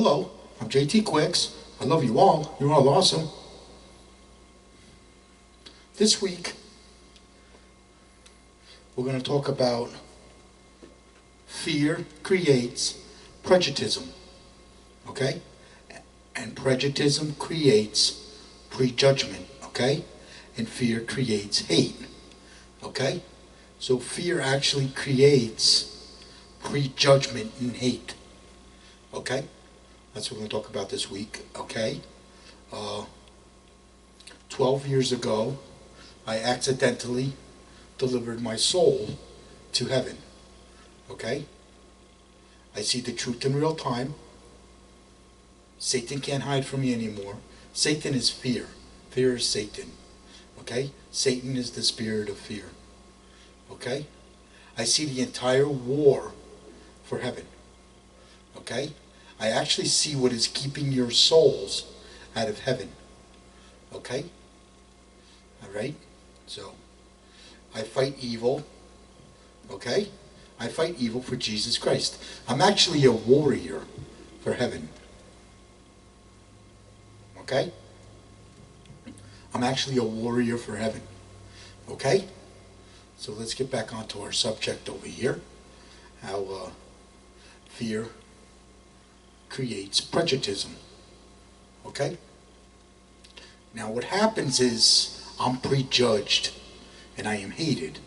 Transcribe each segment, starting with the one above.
Hello, I'm JT Quicks. I love you all. You're all awesome. This week, we're going to talk about fear creates prejudicism. Okay? And prejudicism creates prejudgment. Okay? And fear creates hate. Okay? So fear actually creates prejudgment and hate. Okay? That's what we're going to talk about this week. Okay? 12 years ago, I accidentally delivered my soul to heaven. Okay? I see the truth in real time. Satan can't hide from me anymore. Satan is fear. Fear is Satan. Okay? Satan is the spirit of fear. Okay? I see the entire war for heaven. Okay? I actually see what is keeping your souls out of heaven. Okay? Alright? So, I fight evil. Okay? I fight evil for Jesus Christ. I'm actually a warrior for heaven. Okay? I'm actually a warrior for heaven. Okay? So let's get back onto our subject over here. How fear creates prejudicism. Okay? Now what happens is I'm prejudged and I am hated.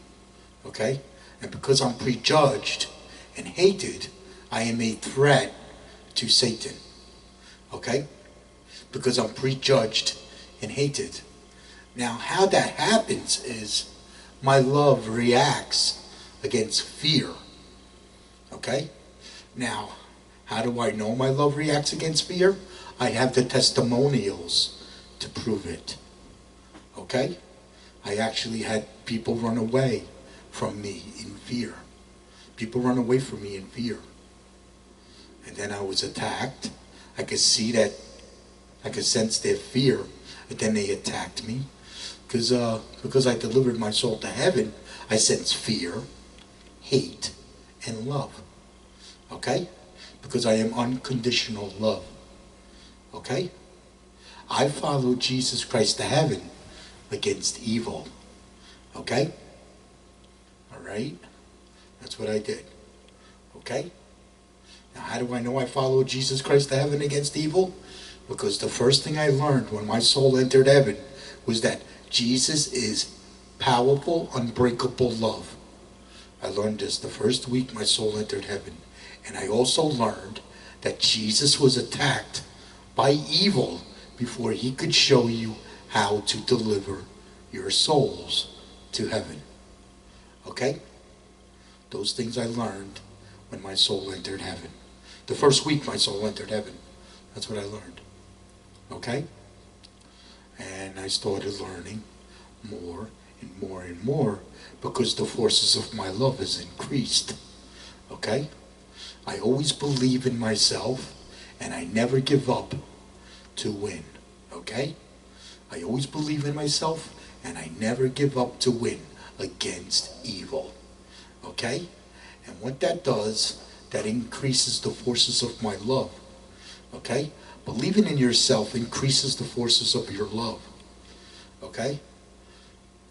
Okay? And because I'm prejudged and hated, I am a threat to Satan. Okay? Because I'm prejudged and hated. Now how that happens is my love reacts against fear. Okay? Now, how do I know my love reacts against fear? I have the testimonials to prove it. Okay? I actually had people run away from me in fear. People run away from me in fear. And then I was attacked. I could see that, I could sense their fear, and then they attacked me. Because I delivered my soul to heaven, I sense fear, hate, and love. Okay? Because I am unconditional love. Okay? I followed Jesus Christ to heaven against evil. Okay? Alright? That's what I did. Okay? Now how do I know I followed Jesus Christ to heaven against evil? Because the first thing I learned when my soul entered heaven was that Jesus is powerful, unbreakable love. I learned this the first week my soul entered heaven. And I also learned that Jesus was attacked by evil before he could show you how to deliver your souls to heaven. Okay? Those things I learned when my soul entered heaven. The first week my soul entered heaven. That's what I learned. Okay? And I started learning more and more and more because the forces of my love has increased. Okay? I always believe in myself and I never give up to win. Okay? I always believe in myself and I never give up to win against evil. Okay? And what that does, that increases the forces of my love. Okay? Believing in yourself increases the forces of your love. Okay?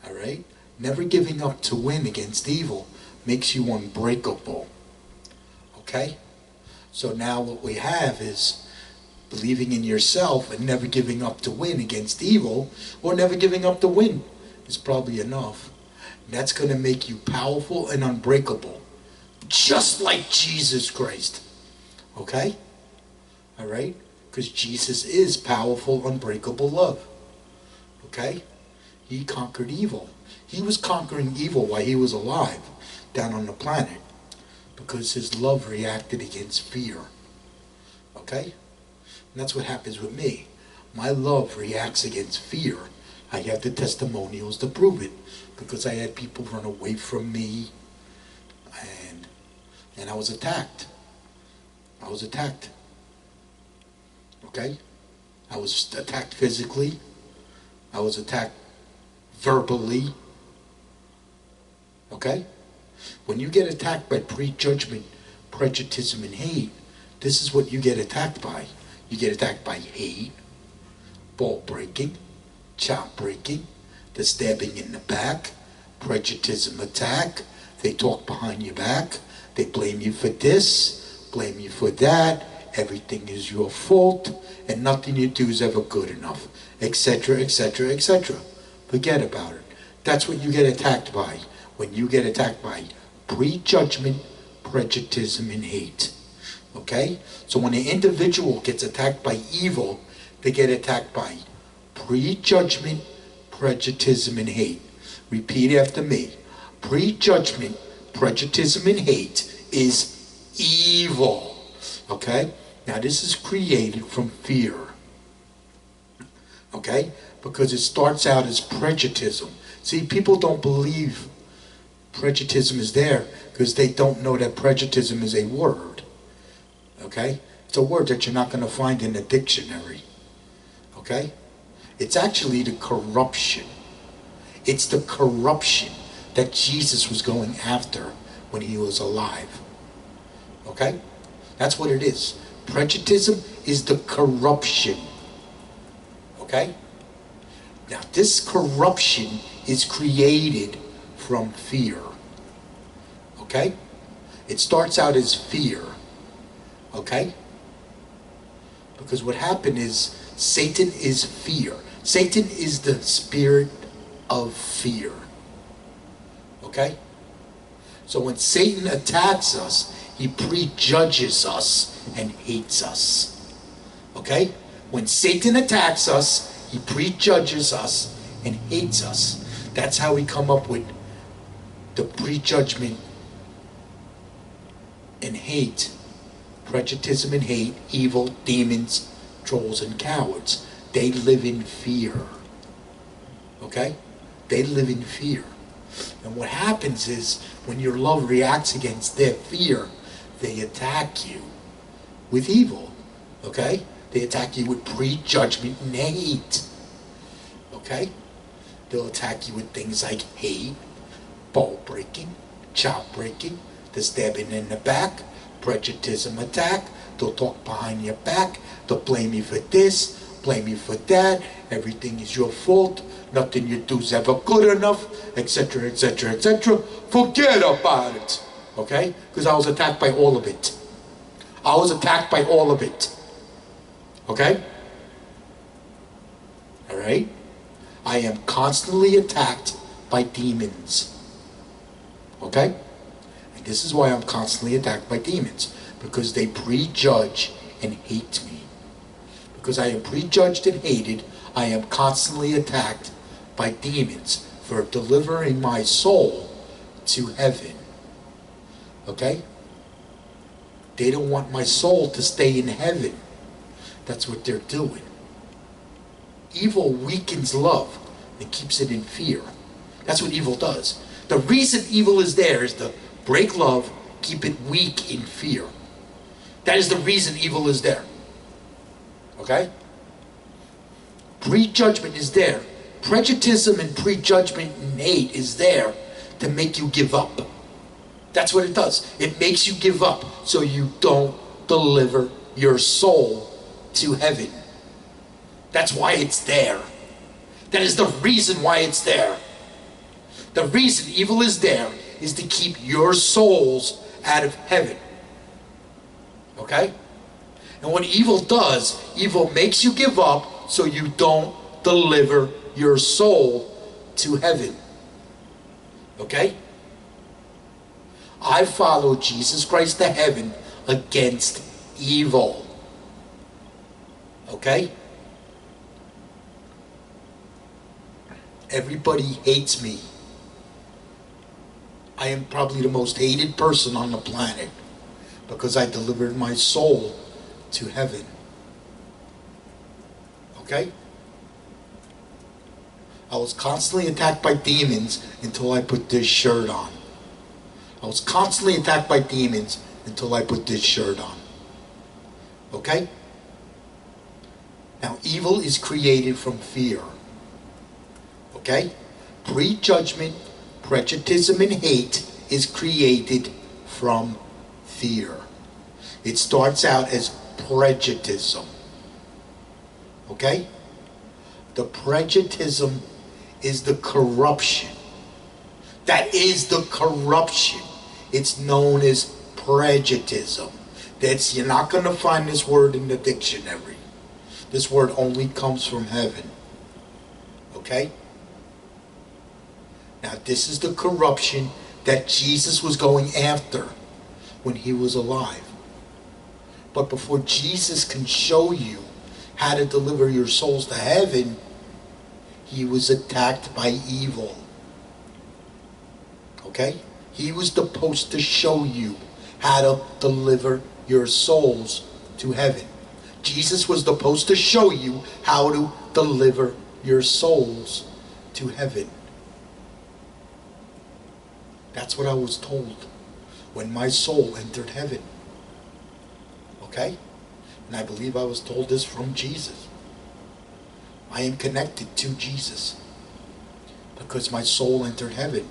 Alright? Never giving up to win against evil makes you unbreakable. Okay? So now what we have is believing in yourself and never giving up to win against evil, or never giving up to win is probably enough. And that's going to make you powerful and unbreakable. Just like Jesus Christ. Okay? Alright? Because Jesus is powerful, unbreakable love. Okay? He conquered evil. He was conquering evil while he was alive down on the planet. Because his love reacted against fear. Okay? And that's what happens with me. My love reacts against fear. I have the testimonials to prove it. Because I had people run away from me. And I was attacked. I was attacked. Okay? I was attacked physically. I was attacked verbally. Okay? When you get attacked by prejudgment, prejudice, and hate, This is what you get attacked by. You get attacked by hate, ball breaking, chop breaking, the stabbing in the back, prejudicism attack. They talk behind your back. They blame you for this, blame you for that. Everything is your fault, and nothing you do is ever good enough, etc., etc., etc. Forget about it. That's what you get attacked by when you get attacked by prejudgment, prejudice, and hate. Okay? So when an individual gets attacked by evil, they get attacked by prejudgment, prejudice, and hate. Repeat after me. Prejudgment, prejudice, and hate is evil. Okay? Now this is created from fear. Okay? Because it starts out as prejudice. See, people don't believe prejudice is there because they don't know that prejudice is a word. Okay? It's a word that you're not going to find in a dictionary. Okay? It's actually the corruption. It's the corruption that Jesus was going after when he was alive. Okay? That's what it is. Prejudice is the corruption. Okay? Now this corruption is created from fear. Okay? It starts out as fear. Okay? Because what happened is Satan is fear. Satan is the spirit of fear. Okay? So when Satan attacks us, he prejudges us and hates us. Okay? When Satan attacks us, he prejudges us and hates us. That's how we come up with the prejudgment and hate. Prejudice and hate, evil, demons, trolls, and cowards. They live in fear. Okay? They live in fear. And what happens is, when your love reacts against their fear, they attack you with evil. Okay? They attack you with prejudgment and hate. Okay? They'll attack you with things like hate, ball breaking, chop breaking, the stabbing in the back, prejudice attack. They'll talk behind your back. They'll blame you for this, blame you for that. Everything is your fault. Nothing you do is ever good enough, etc., etc., etc. Forget about it. Okay? Because I was attacked by all of it. I was attacked by all of it. Okay? Alright? I am constantly attacked by demons. Okay? And this is why I'm constantly attacked by demons. Because they prejudge and hate me. Because I am prejudged and hated, I am constantly attacked by demons for delivering my soul to heaven. Okay? They don't want my soul to stay in heaven. That's what they're doing. Evil weakens love and keeps it in fear. That's what evil does. The reason evil is there is to break love, keep it weak in fear. That is the reason evil is there. Okay? Prejudgment is there. Prejudice and prejudgment and hate is there to make you give up. That's what it does. It makes you give up so you don't deliver your soul to heaven. That's why it's there. That is the reason why it's there. The reason evil is there is to keep your souls out of heaven. Okay? And what evil does, evil makes you give up so you don't deliver your soul to heaven. Okay? I follow Jesus Christ to heaven against evil. Okay? Everybody hates me. I am probably the most hated person on the planet because I delivered my soul to heaven. Okay? I was constantly attacked by demons until I put this shirt on. I was constantly attacked by demons until I put this shirt on. Okay? Now, evil is created from fear. Okay? Prejudgment, prejudice, and hate is created from fear. It starts out as prejudicism. Okay? The prejudicism is the corruption. That is the corruption. It's known as prejudicism. You're not going to find this word in the dictionary. This word only comes from heaven. Okay? Now this is the corruption that Jesus was going after when he was alive. But before Jesus can show you how to deliver your souls to heaven, he was attacked by evil. Okay? He was supposed to show you how to deliver your souls to heaven. Jesus was supposed to show you how to deliver your souls to heaven. That's what I was told when my soul entered heaven. Okay? And I believe I was told this from Jesus. I am connected to Jesus because my soul entered heaven.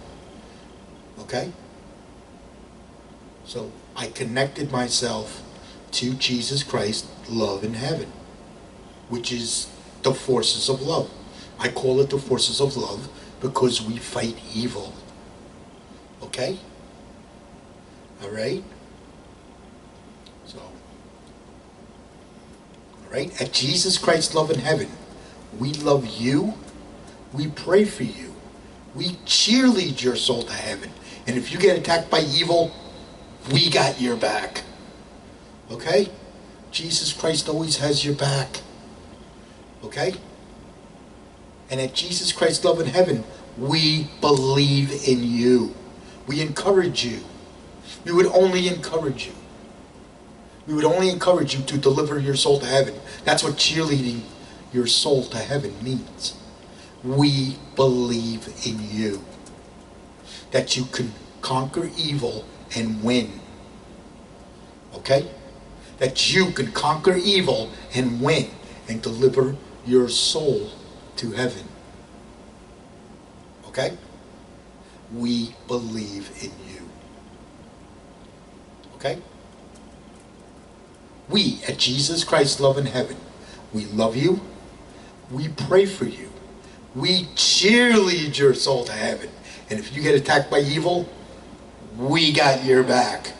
Okay? So I connected myself to Jesus Christ, love in heaven, which is the forces of love. I call it the forces of love because we fight evil. Okay? Alright? So, alright? At Jesus Christ's love in heaven, we love you, we pray for you, we cheerlead your soul to heaven. And if you get attacked by evil, we got your back. Okay? Jesus Christ always has your back. Okay? And at Jesus Christ's love in heaven, we believe in you. We encourage you. We would only encourage you. We would only encourage you to deliver your soul to heaven. That's what cheerleading your soul to heaven means. We believe in you. That you can conquer evil and win. Okay? That you can conquer evil and win and deliver your soul to heaven. Okay? We believe in you. Okay? We, at Jesus Christ's love in heaven, we love you, we pray for you, we cheerlead your soul to heaven. And if you get attacked by evil, we got your back.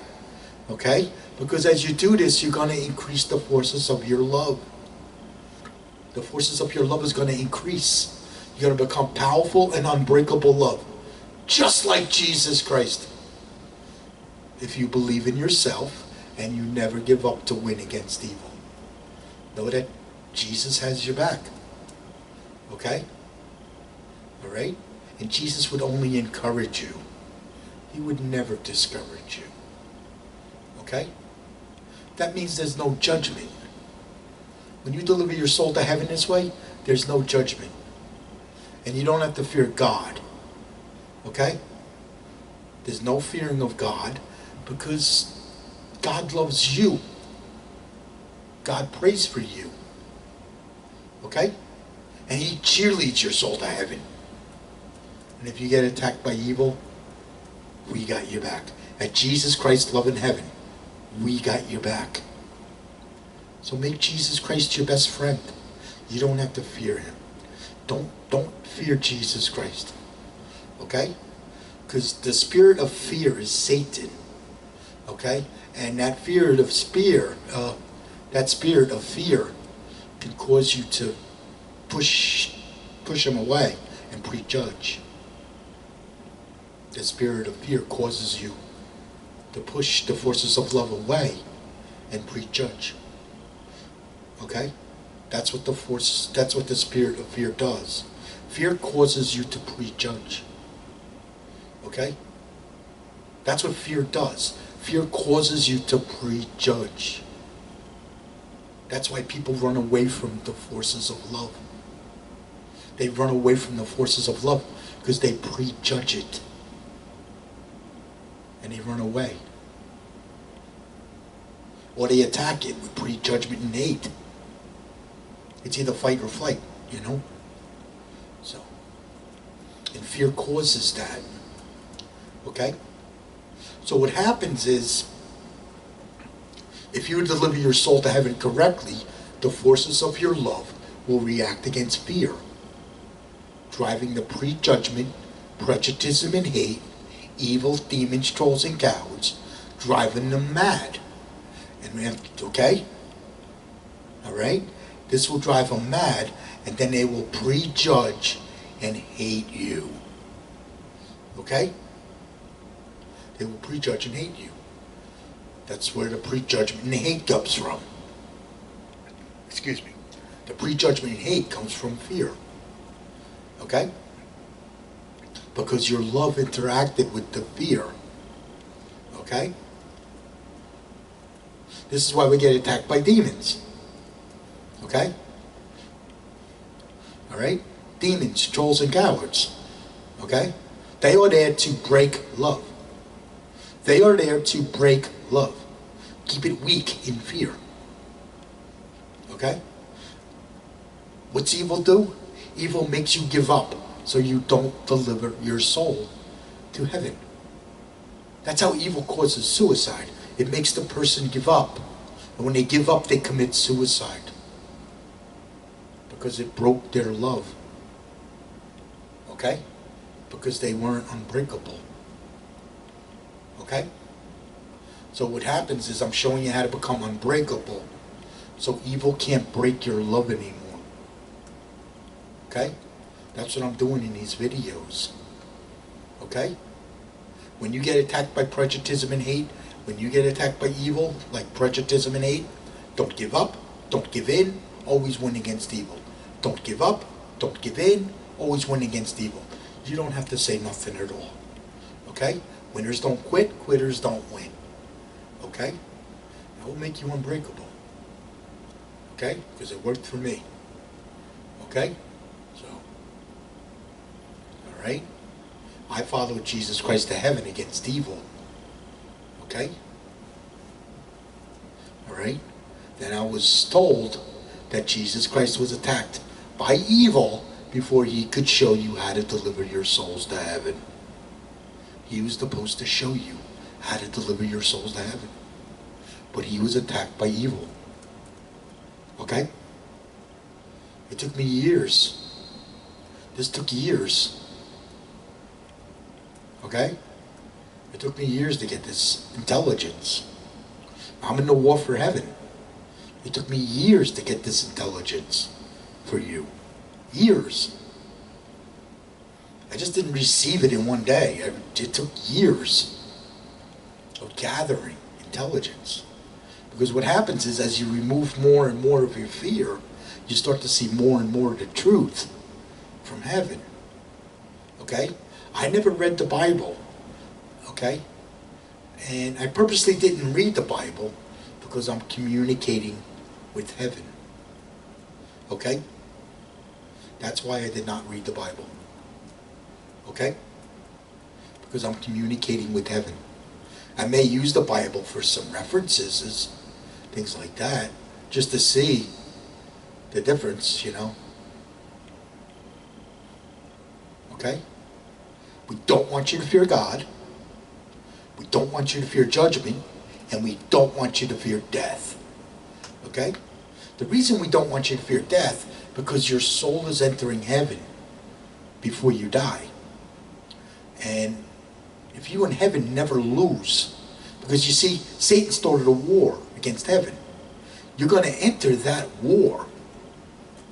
Okay? Because as you do this, you're going to increase the forces of your love. The forces of your love is going to increase. You're going to become powerful and unbreakable love. Just like Jesus Christ. If you believe in yourself and you never give up to win against evil. Know that Jesus has your back. Okay? Alright? And Jesus would only encourage you. He would never discourage you. Okay? That means there's no judgment. When you deliver your soul to heaven this way, there's no judgment. And you don't have to fear God. Okay? There's no fearing of God because God loves you. God prays for you. Okay? And He cheerleads your soul to heaven. And if you get attacked by evil, we got your back. At Jesus Christ's love in heaven, we got your back. So make Jesus Christ your best friend. You don't have to fear Him. Don't fear Jesus Christ. Okay? Because the spirit of fear is Satan. Okay? And that spirit of fear can cause you to push Him away and prejudge. The spirit of fear causes you to push the forces of love away and prejudge. Okay? That's what the spirit of fear does. Fear causes you to prejudge. Okay? That's what fear does. Fear causes you to prejudge. That's why people run away from the forces of love. They run away from the forces of love because they prejudge it. And they run away. Or they attack it with prejudgment and hate. It's either fight or flight, you know? So, and fear causes that. Okay? So what happens is, If you deliver your soul to heaven correctly, the forces of your love will react against fear, driving the prejudgment, prejudice, and hate, evil, demons, trolls, and cowards, driving them mad. And okay? Alright? This will drive them mad, and then they will prejudge and hate you. Okay? They will prejudge and hate you. That's where the prejudgment and hate comes from. Excuse me. The prejudgment and hate comes from fear. Okay? Because your love interacted with the fear. Okay? This is why we get attacked by demons. Okay? Alright? Demons, trolls, and cowards. Okay? They are there to break love. They are there to break love. Keep it weak in fear. Okay? What's evil do? Evil makes you give up so you don't deliver your soul to heaven. That's how evil causes suicide. It makes the person give up. And when they give up, they commit suicide. Because it broke their love. Okay? Because they weren't unbreakable. Okay? So what happens is I'm showing you how to become unbreakable. So evil can't break your love anymore. Okay? That's what I'm doing in these videos. Okay? When you get attacked by prejudice and hate, when you get attacked by evil, like prejudice and hate, don't give up, don't give in, always win against evil. Don't give up, don't give in, always win against evil. You don't have to say nothing at all. Okay? Winners don't quit, quitters don't win. Okay? That will make you unbreakable. Okay? Because it worked for me. Okay? So, alright? I followed Jesus Christ to heaven against evil. Okay? Alright? Then I was told that Jesus Christ was attacked by evil before he could show you how to deliver your souls to heaven. He was supposed to show you how to deliver your souls to heaven. But he was attacked by evil. Okay? It took me years. This took years. Okay? It took me years to get this intelligence. I'm in the war for heaven. It took me years to get this intelligence for you. Years. I just didn't receive it in one day. It took years of gathering intelligence. Because what happens is as you remove more and more of your fear, you start to see more and more of the truth from heaven. Okay? I never read the Bible. Okay? And I purposely didn't read the Bible because I'm communicating with heaven. Okay? That's why I did not read the Bible. Okay? Because I'm communicating with heaven. I may use the Bible for some references, things like that, just to see the difference, you know. Okay? We don't want you to fear God. We don't want you to fear judgment. And we don't want you to fear death. Okay? The reason we don't want you to fear death, because your soul is entering heaven before you die. And if you in heaven never lose, because you see, Satan started a war against heaven. You're going to enter that war.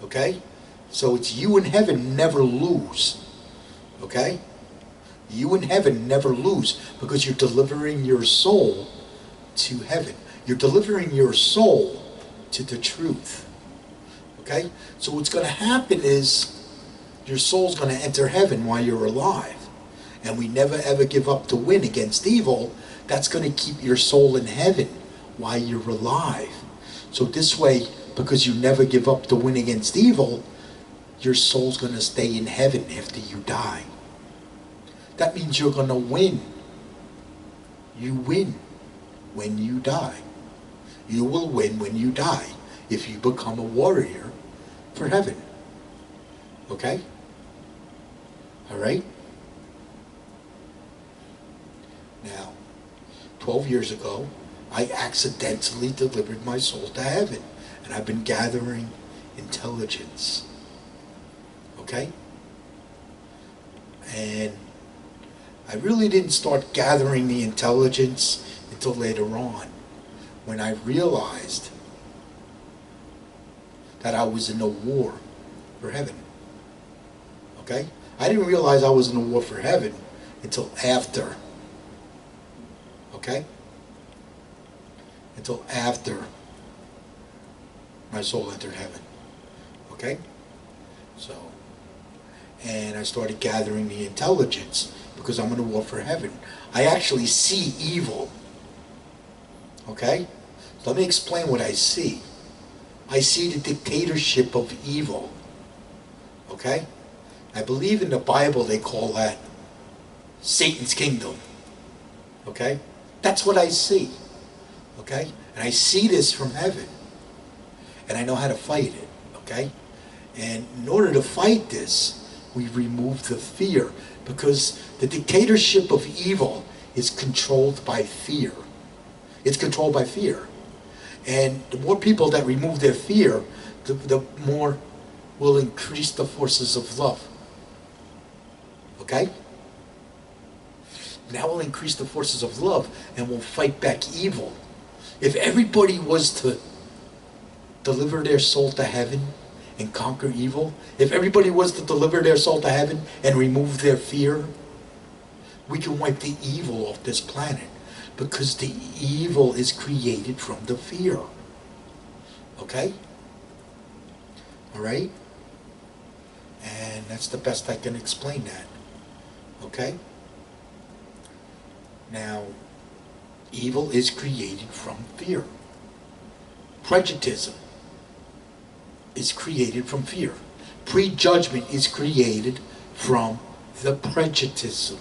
Okay? So it's you in heaven never lose. Okay? You in heaven never lose because you're delivering your soul to heaven. You're delivering your soul to the truth. Okay? So what's going to happen is your soul's going to enter heaven while you're alive. And we never ever give up to win against evil. That's going to keep your soul in heaven while you're alive. So this way, because you never give up to win against evil, your soul's going to stay in heaven after you die. That means you're going to win. You win when you die. You will win when you die if you become a warrior for heaven. Okay? Alright? Now, 12 years ago, I accidentally delivered my soul to heaven. And I've been gathering intelligence. Okay? And I really didn't start gathering the intelligence until later on, when I realized that I was in a war for heaven. Okay? I didn't realize I was in a war for heaven until after. Okay? Until after my soul entered heaven. Okay? So, and I started gathering the intelligence because I'm in a war for heaven. I actually see evil. Okay? So let me explain what I see. I see the dictatorship of evil. Okay? I believe in the Bible they call that Satan's kingdom. Okay? That's what I see. Okay? And I see this from heaven. And I know how to fight it. Okay? And in order to fight this, we remove the fear, because the dictatorship of evil is controlled by fear. It's controlled by fear. And the more people that remove their fear, the more will increase the forces of love. Okay? That will increase the forces of love and will fight back evil. If everybody was to deliver their soul to heaven and conquer evil, if everybody was to deliver their soul to heaven and remove their fear, we can wipe the evil off this planet, because the evil is created from the fear. Okay? Alright? And that's the best I can explain that. Okay? Now, evil is created from fear. Prejuditism is created from fear. Prejudgment is created from the prejuditism.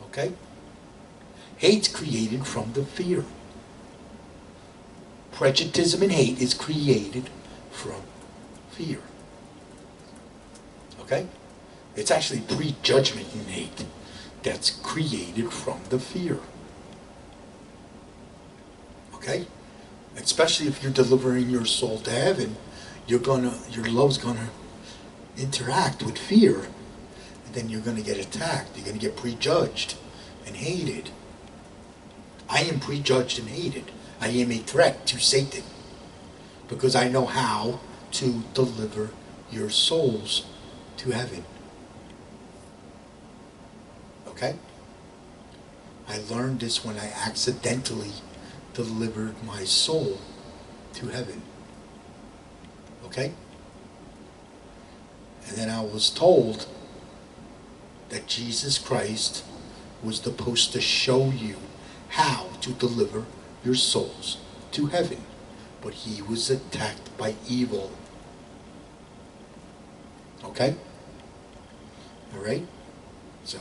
Okay? Hate's created from the fear. Prejuditism and hate is created from fear. Okay? It's actually prejudgment and hate that's created from the fear. Okay? Especially if you're delivering your soul to heaven, your love's gonna interact with fear, and then you're gonna get attacked. You're gonna get prejudged and hated. I am prejudged and hated. I am a threat to Satan, because I know how to deliver your souls to heaven. Okay? I learned this when I accidentally delivered my soul to heaven. Okay? And then I was told that Jesus Christ was supposed to show you how to deliver your souls to heaven. But he was attacked by evil. Okay? Alright? So,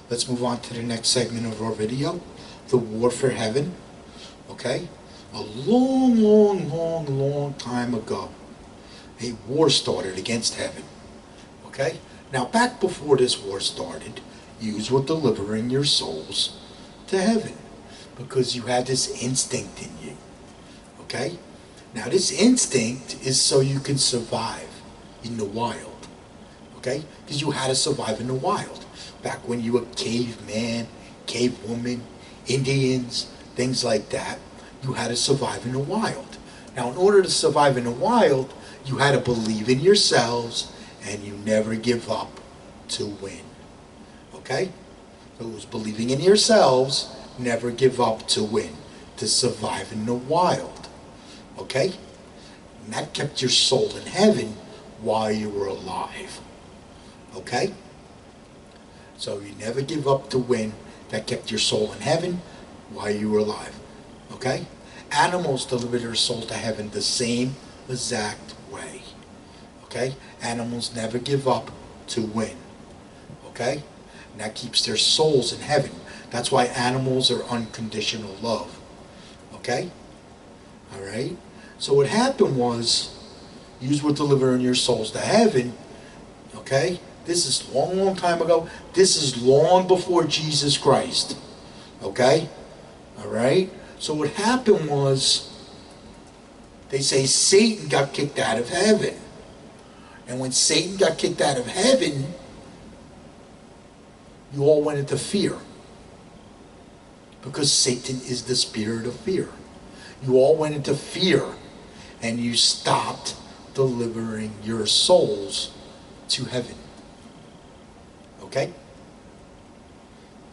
let's move on to the next segment of our video. The war for heaven. Okay? A long time ago, a war started against heaven. Okay? Now, back before this war started, you were delivering your souls to heaven, because you had this instinct in you. Okay? Now, this instinct is so you can survive in the wild. Okay? Because you had to survive in the wild. Back when you were caveman, cavewoman, Indians, things like that, you had to survive in the wild. Now, in order to survive in the wild, you had to believe in yourselves, and you never give up to win. Okay? So it was believing in yourselves, never give up to win, to survive in the wild. Okay? And that kept your soul in heaven while you were alive. Okay? So you never give up to win. That kept your soul in heaven while you were alive. Okay? Animals deliver their soul to heaven the same exact way. Okay? Animals never give up to win. Okay? And that keeps their souls in heaven. That's why animals are unconditional love. Okay? Alright? So what happened was, you were delivering your souls to heaven. Okay? This is long time ago. This is long before Jesus Christ. Okay? All right? So what happened was, they say Satan got kicked out of heaven. And when Satan got kicked out of heaven, you all went into fear. Because Satan is the spirit of fear. You all went into fear, and you stopped delivering your souls to heaven. Okay?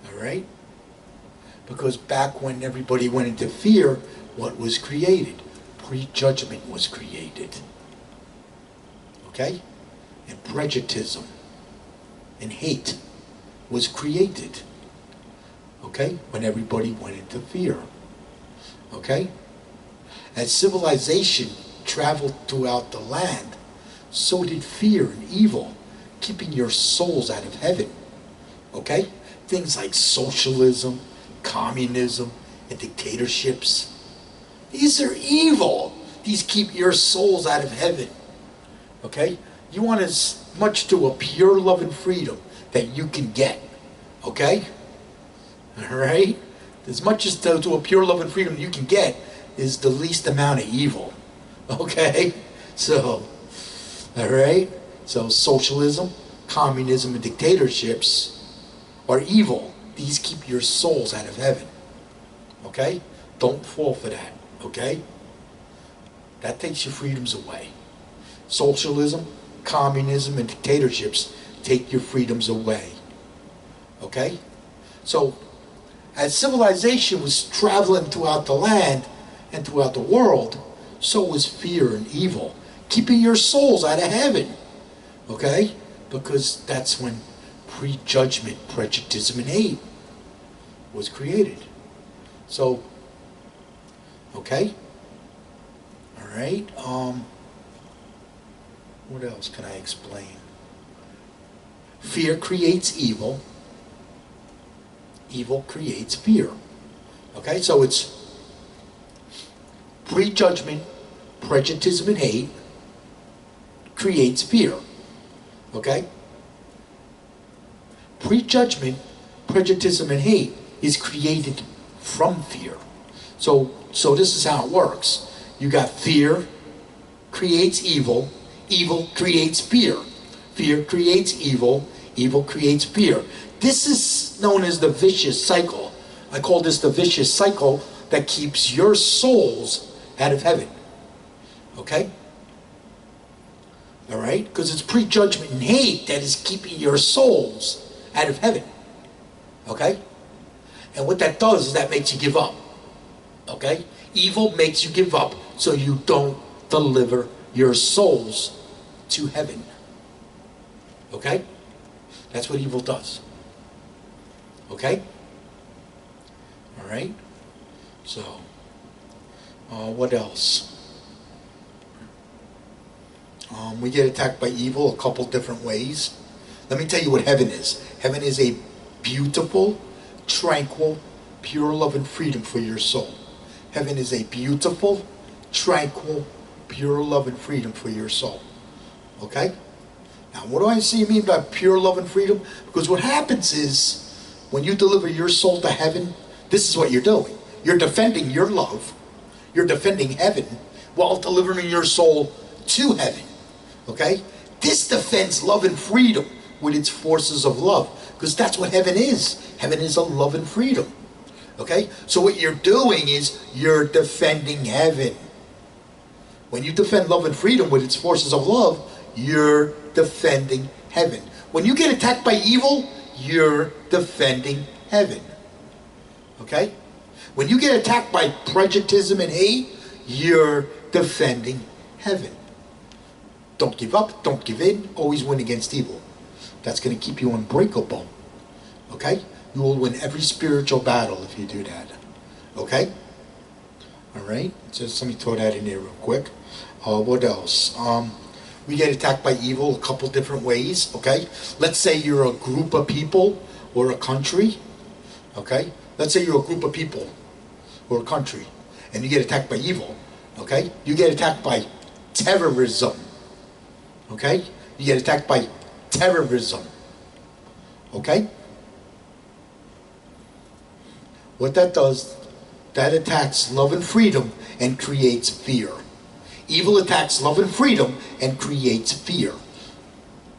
All right? Because back when everybody went into fear, what was created? Prejudgment was created. Okay? And prejuditism and hate was created. Okay? When everybody went into fear. Okay? As civilization traveled throughout the land, so did fear and evil, keeping your souls out of heaven. Okay? Things like socialism, communism, and dictatorships. These are evil. These keep your souls out of heaven. Okay? You want as much to a pure love and freedom that you can get. Okay? Alright? As much as to a pure love and freedom you can get is the least amount of evil. Okay? So, alright? So socialism, communism, and dictatorships are evil. These keep your souls out of heaven. Okay? Don't fall for that. Okay? That takes your freedoms away. Socialism, communism, and dictatorships take your freedoms away. Okay? So, as civilization was traveling throughout the land and throughout the world, so was fear and evil, keeping your souls out of heaven. Okay? Because that's when prejudgment, prejudice, and hate was created. So, okay? Alright, what else can I explain? Fear creates evil. Evil creates fear. Okay, so it's prejudgment, prejudice, and hate creates fear. Okay? Prejudgment, prejudice, and hate is created from fear. So this is how it works. You got fear creates evil, evil creates fear. Fear creates evil, evil creates fear. This is known as the vicious cycle. I call this the vicious cycle that keeps your souls out of heaven. Okay? Alright? Because it's prejudgment and hate that is keeping your souls out of heaven. Okay? And what that does is that makes you give up. Okay? Evil makes you give up so you don't deliver your souls to heaven. Okay? That's what evil does. Okay? Alright? So, what else? We get attacked by evil a couple different ways. Let me tell you what heaven is. Heaven is a beautiful, tranquil, pure love and freedom for your soul. Heaven is a beautiful, tranquil, pure love and freedom for your soul. Okay? Now, what do I mean by pure love and freedom? Because what happens is, when you deliver your soul to heaven, this is what you're doing. You're defending your love. You're defending heaven while delivering your soul to heaven. Okay? This defends love and freedom with its forces of love. Because that's what heaven is. Heaven is a love and freedom. Okay? So what you're doing is you're defending heaven. When you defend love and freedom with its forces of love, you're defending heaven. When you get attacked by evil, you're defending heaven. Okay? When you get attacked by prejudice and hate, you're defending heaven. Don't give up, don't give in, always win against evil. That's going to keep you unbreakable. Okay? You will win every spiritual battle if you do that. Okay? Alright? Just let me throw that in there real quick. What else? We get attacked by evil a couple different ways. Okay? Let's say you're a group of people or a country. Okay? Let's say you're a group of people or a country and you get attacked by evil. Okay? You get attacked by terrorism. Okay? You get attacked by terrorism. Okay? What that does that attacks love and freedom and creates fear. Evil attacks love and freedom and creates fear.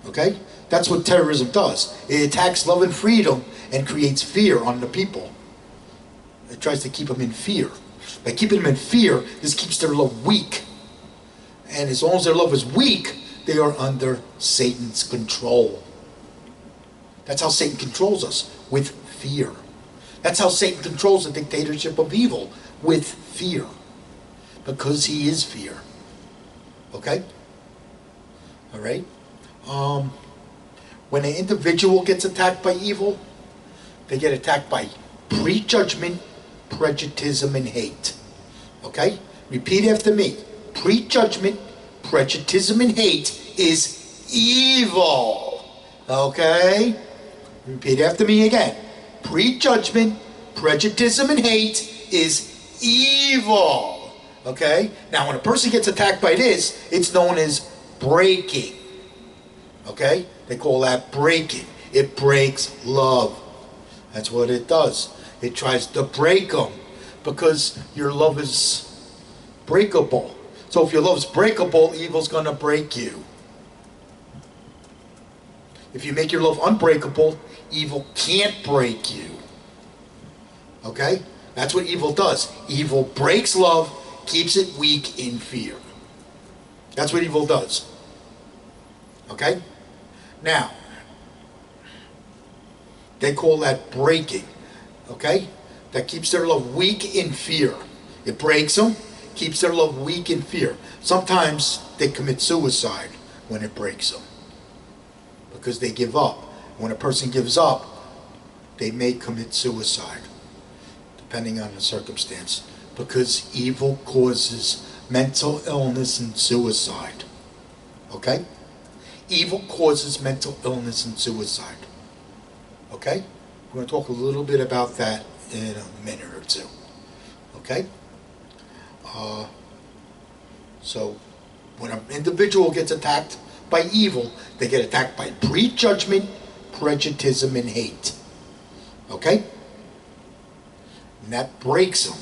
Okay? That's what terrorism does. It attacks love and freedom and creates fear on the people. It tries to keep them in fear. By keeping them in fear, this keeps their love weak. And as long as their love is weak, they are under Satan's control. That's how Satan controls us, with fear. That's how Satan controls the dictatorship of evil, with fear. Because he is fear. Okay? Alright? When an individual gets attacked by evil, they get attacked by prejudgment, prejudice, and hate. Okay? Repeat after me. Prejudgment, prejudice, and hate is evil. Okay? Repeat after me again. Prejudgment, prejudice, and hate is evil. Okay? Now, when a person gets attacked by this, it's known as breaking. Okay? They call that breaking. It breaks love. That's what it does. It tries to break them because your love is breakable. So if your love is breakable, evil's going to break you. If you make your love unbreakable, evil can't break you. Okay? That's what evil does. Evil breaks love, keeps it weak in fear. That's what evil does. Okay? Now, they call that breaking. Okay? That keeps their love weak in fear. It breaks them, keeps their love weak in fear. Sometimes they commit suicide when it breaks them. Because they give up. When a person gives up, they may commit suicide. Depending on the circumstance. Because evil causes mental illness and suicide. Okay? Evil causes mental illness and suicide. Okay? We're going to talk a little bit about that in a minute or two. Okay? So, when an individual gets attacked by evil, they get attacked by prejudgment, prejudice, and hate. Okay? And that breaks them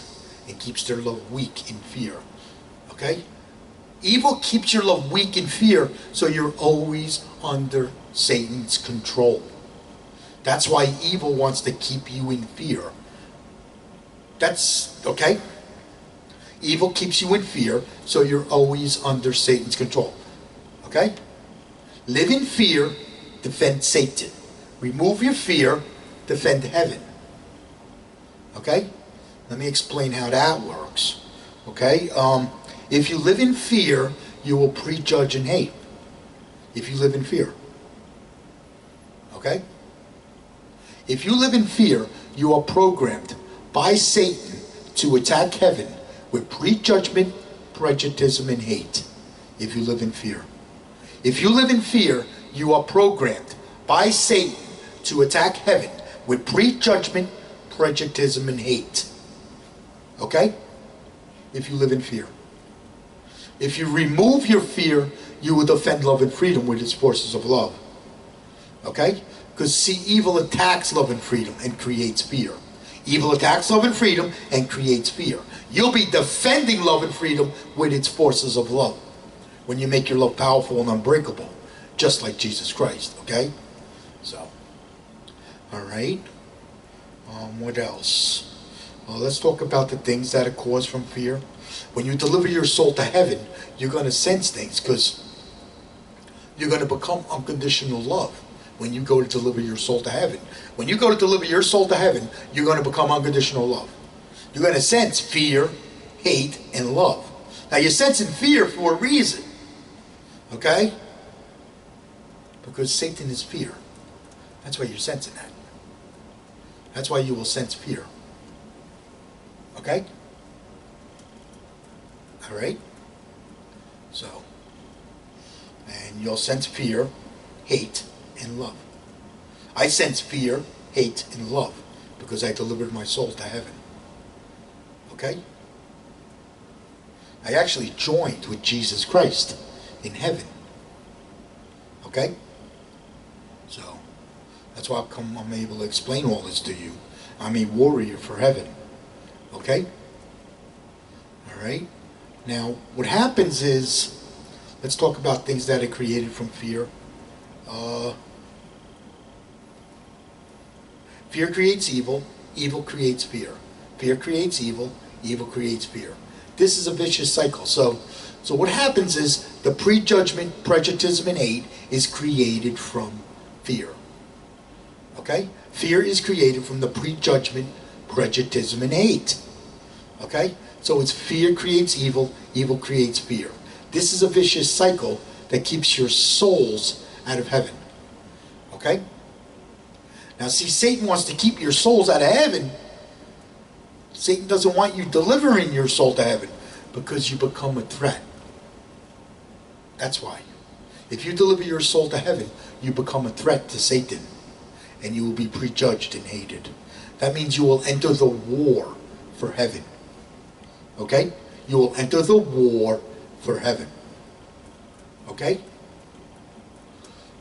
and keeps their love weak in fear. Okay? Evil keeps your love weak in fear, so you're always under Satan's control. That's why evil wants to keep you in fear. That's, okay? Evil keeps you in fear, so you're always under Satan's control. Okay? Live in fear, defend Satan. Remove your fear, defend heaven. Okay? Let me explain how that works. Okay? If you live in fear, you will prejudge and hate. If you live in fear. Okay? If you live in fear, you are programmed by Satan to attack heaven with prejudgment, prejudice, and hate. If you live in fear. If you live in fear, you are programmed by Satan to attack heaven with prejudgment, prejudice, and hate. Okay? If you live in fear. If you remove your fear, you will defend love and freedom with its forces of love. Okay? Because see, evil attacks love and freedom and creates fear. Evil attacks love and freedom and creates fear. You'll be defending love and freedom with its forces of love. When you make your love powerful and unbreakable. Just like Jesus Christ. Okay? So. Alright. What else? Well, let's talk about the things that are caused from fear. When you deliver your soul to heaven, you're going to sense things because you're going to become unconditional love when you go to deliver your soul to heaven. When you go to deliver your soul to heaven, you're going to become unconditional love. You're going to sense fear, hate, and love. Now, you're sensing fear for a reason. Okay? Because Satan is fear. That's why you're sensing that. That's why you will sense fear. Okay? Alright? So, and you'll sense fear, hate, and love. I sense fear, hate, and love because I delivered my soul to heaven. Okay? I actually joined with Jesus Christ in heaven. Okay? So, that's why I'm able to explain all this to you. I'm a warrior for heaven. Okay? All right? Now, what happens is, let's talk about things that are created from fear. Fear creates evil, evil creates fear. Fear creates evil, evil creates fear. This is a vicious cycle. So what happens is the prejudgment, prejudicism, and hate is created from fear. Okay? Fear is created from the prejudgment, prejudicism, and hate. Okay? So it's fear creates evil, evil creates fear. This is a vicious cycle that keeps your souls out of heaven. Okay? Now see, Satan wants to keep your souls out of heaven. Satan doesn't want you delivering your soul to heaven because you become a threat. That's why. If you deliver your soul to heaven, you become a threat to Satan, and you will be prejudged and hated. That means you will enter the war for heaven. Okay? You will enter the war for heaven. Okay?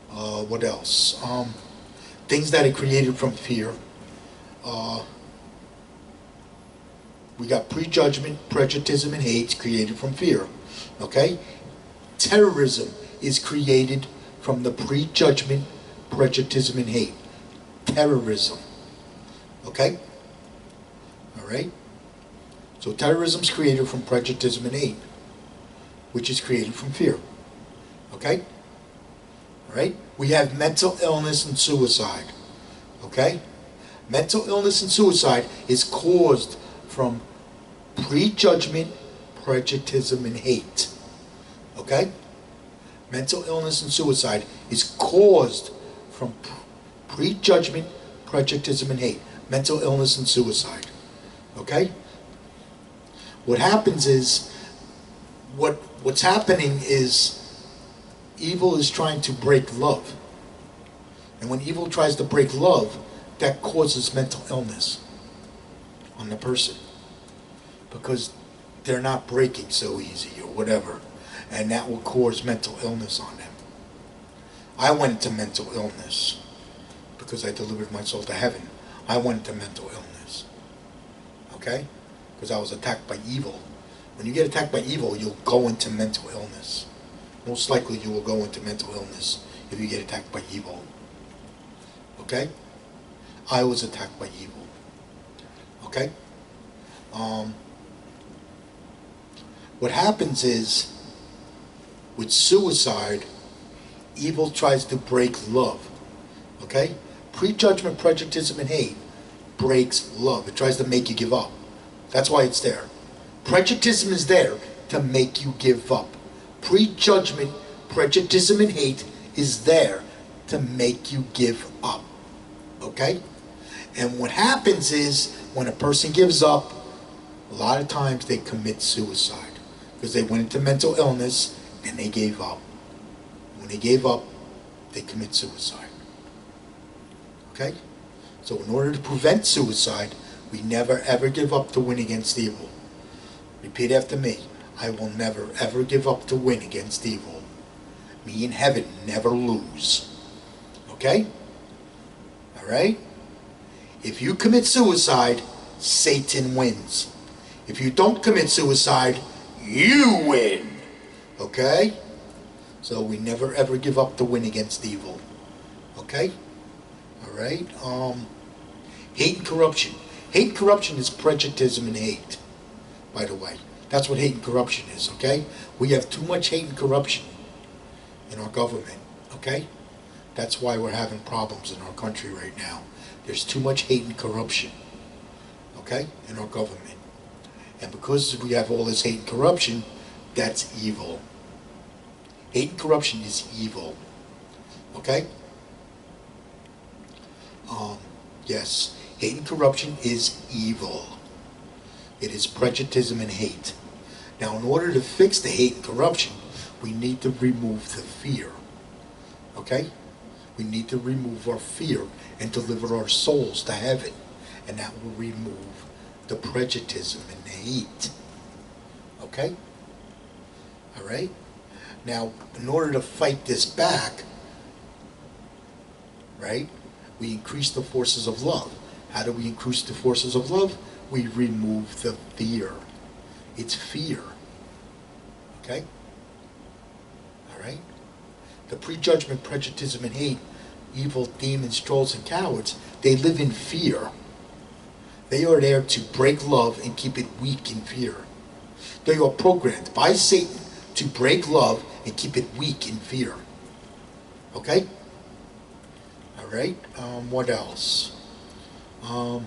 What else? Things that are created from fear. We got prejudgment, prejudicism, and hate created from fear. Okay? Terrorism is created from the prejudgment, prejudicism, and hate. Terrorism. Okay? Alright? So terrorism is created from prejudicism and hate, which is created from fear. Okay? Alright? We have mental illness and suicide. Okay? Mental illness and suicide is caused from prejudgment, prejudicism, and hate. Okay? Mental illness and suicide is caused from prejudgment, prejudicism, and hate. Mental illness and suicide. Okay? What happens is, what's happening is evil is trying to break love. And when evil tries to break love, that causes mental illness on the person. Because they're not breaking so easy or whatever. And that will cause mental illness on them. I went into mental illness because I delivered my soul to heaven. I went into mental illness. Okay? Because I was attacked by evil. When you get attacked by evil, you'll go into mental illness. Most likely you will go into mental illness if you get attacked by evil. Okay? I was attacked by evil. Okay? What happens is, with suicide, evil tries to break love. Okay? Prejudgment, prejudice, and hate breaks love. It tries to make you give up. That's why it's there. Prejudice is there to make you give up. Prejudgment, prejudice, and hate is there to make you give up. Okay? And what happens is, when a person gives up, a lot of times they commit suicide. Because they went into mental illness and they gave up. When they gave up, they commit suicide. Okay? So in order to prevent suicide, we never ever give up to win against evil. Repeat after me. I will never ever give up to win against evil. Me in heaven never lose. Okay? Alright? If you commit suicide, Satan wins. If you don't commit suicide, you win. Okay? So we never ever give up to win against evil. Okay? Alright? Hate and corruption. Hate and corruption is prejudice and hate, by the way. That's what hate and corruption is, okay? We have too much hate and corruption in our government, okay? That's why we're having problems in our country right now. There's too much hate and corruption, okay, in our government. And because we have all this hate and corruption, that's evil. Hate and corruption is evil, okay? Yes, hate and corruption is evil. It is prejudice and hate. Now, in order to fix the hate and corruption, we need to remove the fear. Okay? We need to remove our fear and deliver our souls to heaven. And that will remove the prejudice and the hate. Okay? Alright? Now, in order to fight this back, right, we increase the forces of love. How do we increase the forces of love? We remove the fear. It's fear. Okay? All right? The prejudgment, prejudicism, and hate, evil, demons, trolls, and cowards, they live in fear. They are there to break love and keep it weak in fear. They are programmed by Satan to break love and keep it weak in fear. Okay? Alright? What else? Talked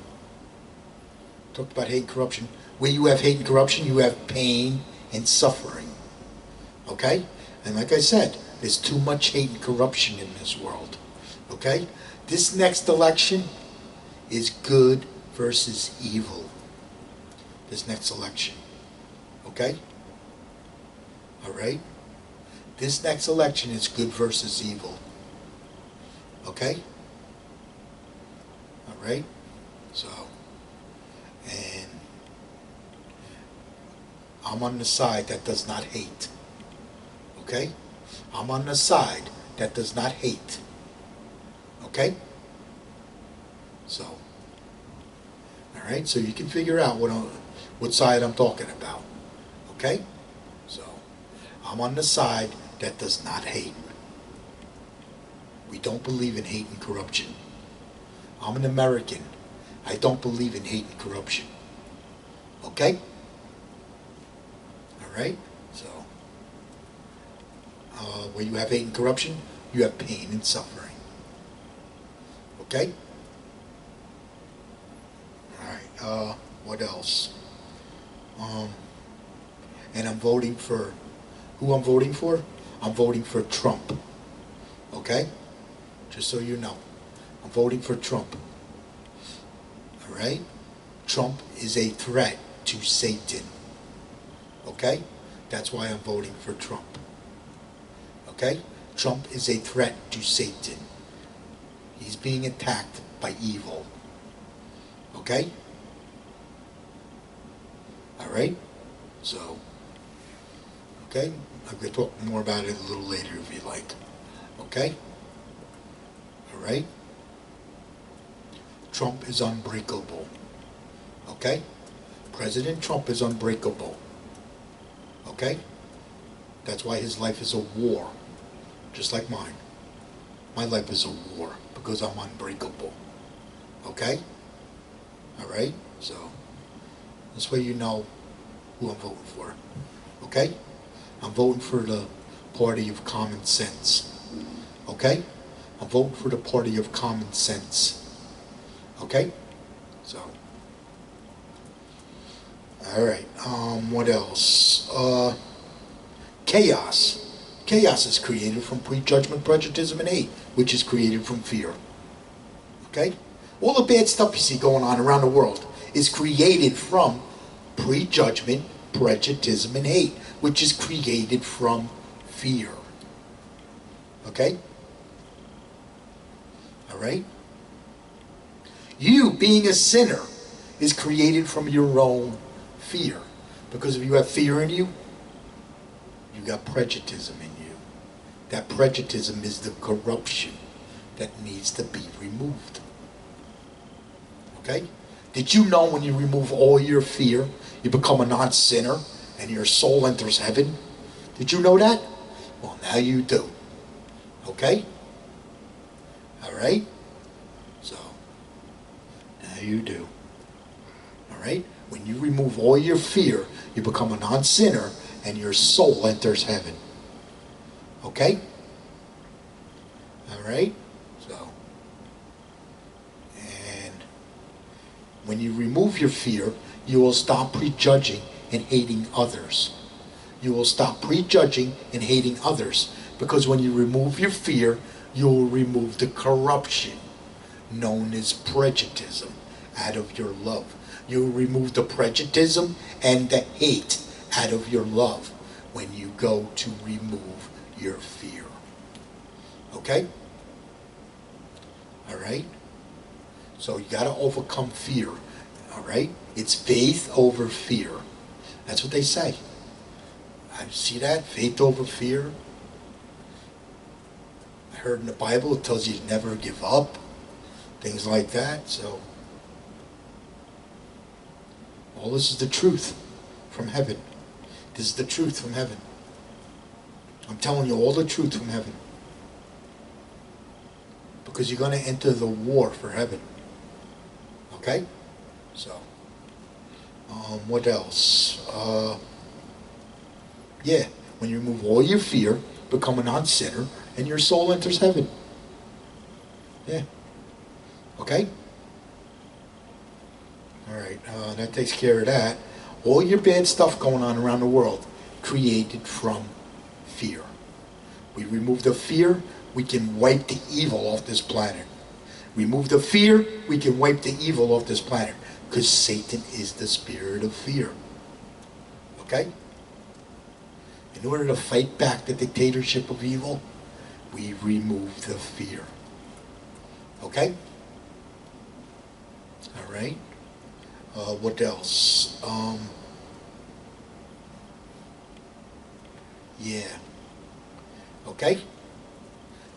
about hate and corruption. Where you have hate and corruption, you have pain and suffering. Okay? And like I said, there's too much hate and corruption in this world. Okay? This next election is good versus evil. This next election. Okay? Alright? This next election is good versus evil. Okay? Alright? So, and I'm on the side that does not hate. Okay? I'm on the side that does not hate. Okay? So, alright, so you can figure out what side I'm talking about. Okay? So, I'm on the side that does not hate. We don't believe in hate and corruption. I'm an American. I don't believe in hate and corruption. Okay? Alright? So, where you have hate and corruption, you have pain and suffering. Okay? Alright, what else? And I'm voting for, who I'm voting for? I'm voting for Trump. Okay? Just so you know. I'm voting for Trump. Alright? Trump is a threat to Satan. Okay? That's why I'm voting for Trump. Okay? Trump is a threat to Satan. He's being attacked by evil. Okay? Alright? So, okay? I'm going to talk more about it a little later if you like. Okay? Alright? Trump is unbreakable. Okay? President Trump is unbreakable. Okay? That's why his life is a war. Just like mine. My life is a war because I'm unbreakable. Okay? Alright? So, this way you know who I'm voting for. Okay? I'm voting for the party of common sense. Okay? I'm voting for the party of common sense. Okay? So. Alright. What else? Chaos. Chaos is created from prejudgment, prejudicism, and hate, which is created from fear. Okay? All the bad stuff you see going on around the world is created from prejudgment, prejudicism, and hate, which is created from fear. Okay? Alright? You, being a sinner, is created from your own fear. Because if you have fear in you, you got prejudice in you. That prejudice is the corruption that needs to be removed. Okay? Did you know when you remove all your fear, you become a non-sinner and your soul enters heaven? Did you know that? Well, now you do. Okay? Alright? So, now you do. Alright? When you remove all your fear, you become a non-sinner and your soul enters heaven. Okay? Alright? So, and when you remove your fear, you will stop prejudging and hating others. You will stop prejudging and hating others. Because when you remove your fear, you will remove the corruption known as prejudice out of your love. You will remove the prejudice and the hate out of your love when you go to remove your fear. Okay? Alright? So you got to overcome fear. Alright? It's faith over fear. That's what they say. I see that? Faith over fear. I heard in the Bible it tells you to never give up. Things like that. So all this is the truth from heaven. This is the truth from heaven. I'm telling you all the truth from heaven. Because you're going to enter the war for heaven. Okay? So, what else? Yeah, when you remove all your fear, become a non-sinner, and your soul enters heaven. Yeah. Okay? Alright, that takes care of that. All your bad stuff going on around the world, created from fear. We remove the fear, we can wipe the evil off this planet. Remove the fear, we can wipe the evil off this planet. Because Satan is the spirit of fear. Okay? In order to fight back the dictatorship of evil, we remove the fear. Okay? Alright? What else? Yeah. Okay?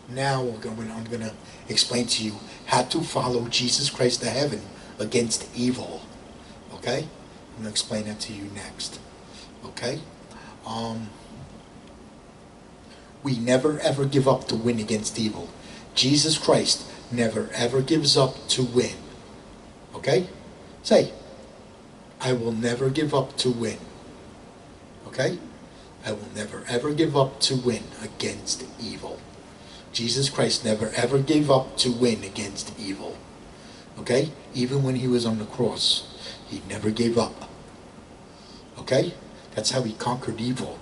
Now I'm going to explain to you how to follow Jesus Christ to heaven against evil. Okay? I'm going to explain that to you next. Okay? We never ever give up to win against evil. Jesus Christ never ever gives up to win. Okay? Say, I will never give up to win. Okay? I will never ever give up to win against evil. Jesus Christ never ever gave up to win against evil. Okay? Even when he was on the cross, he never gave up. Okay? That's how he conquered evil.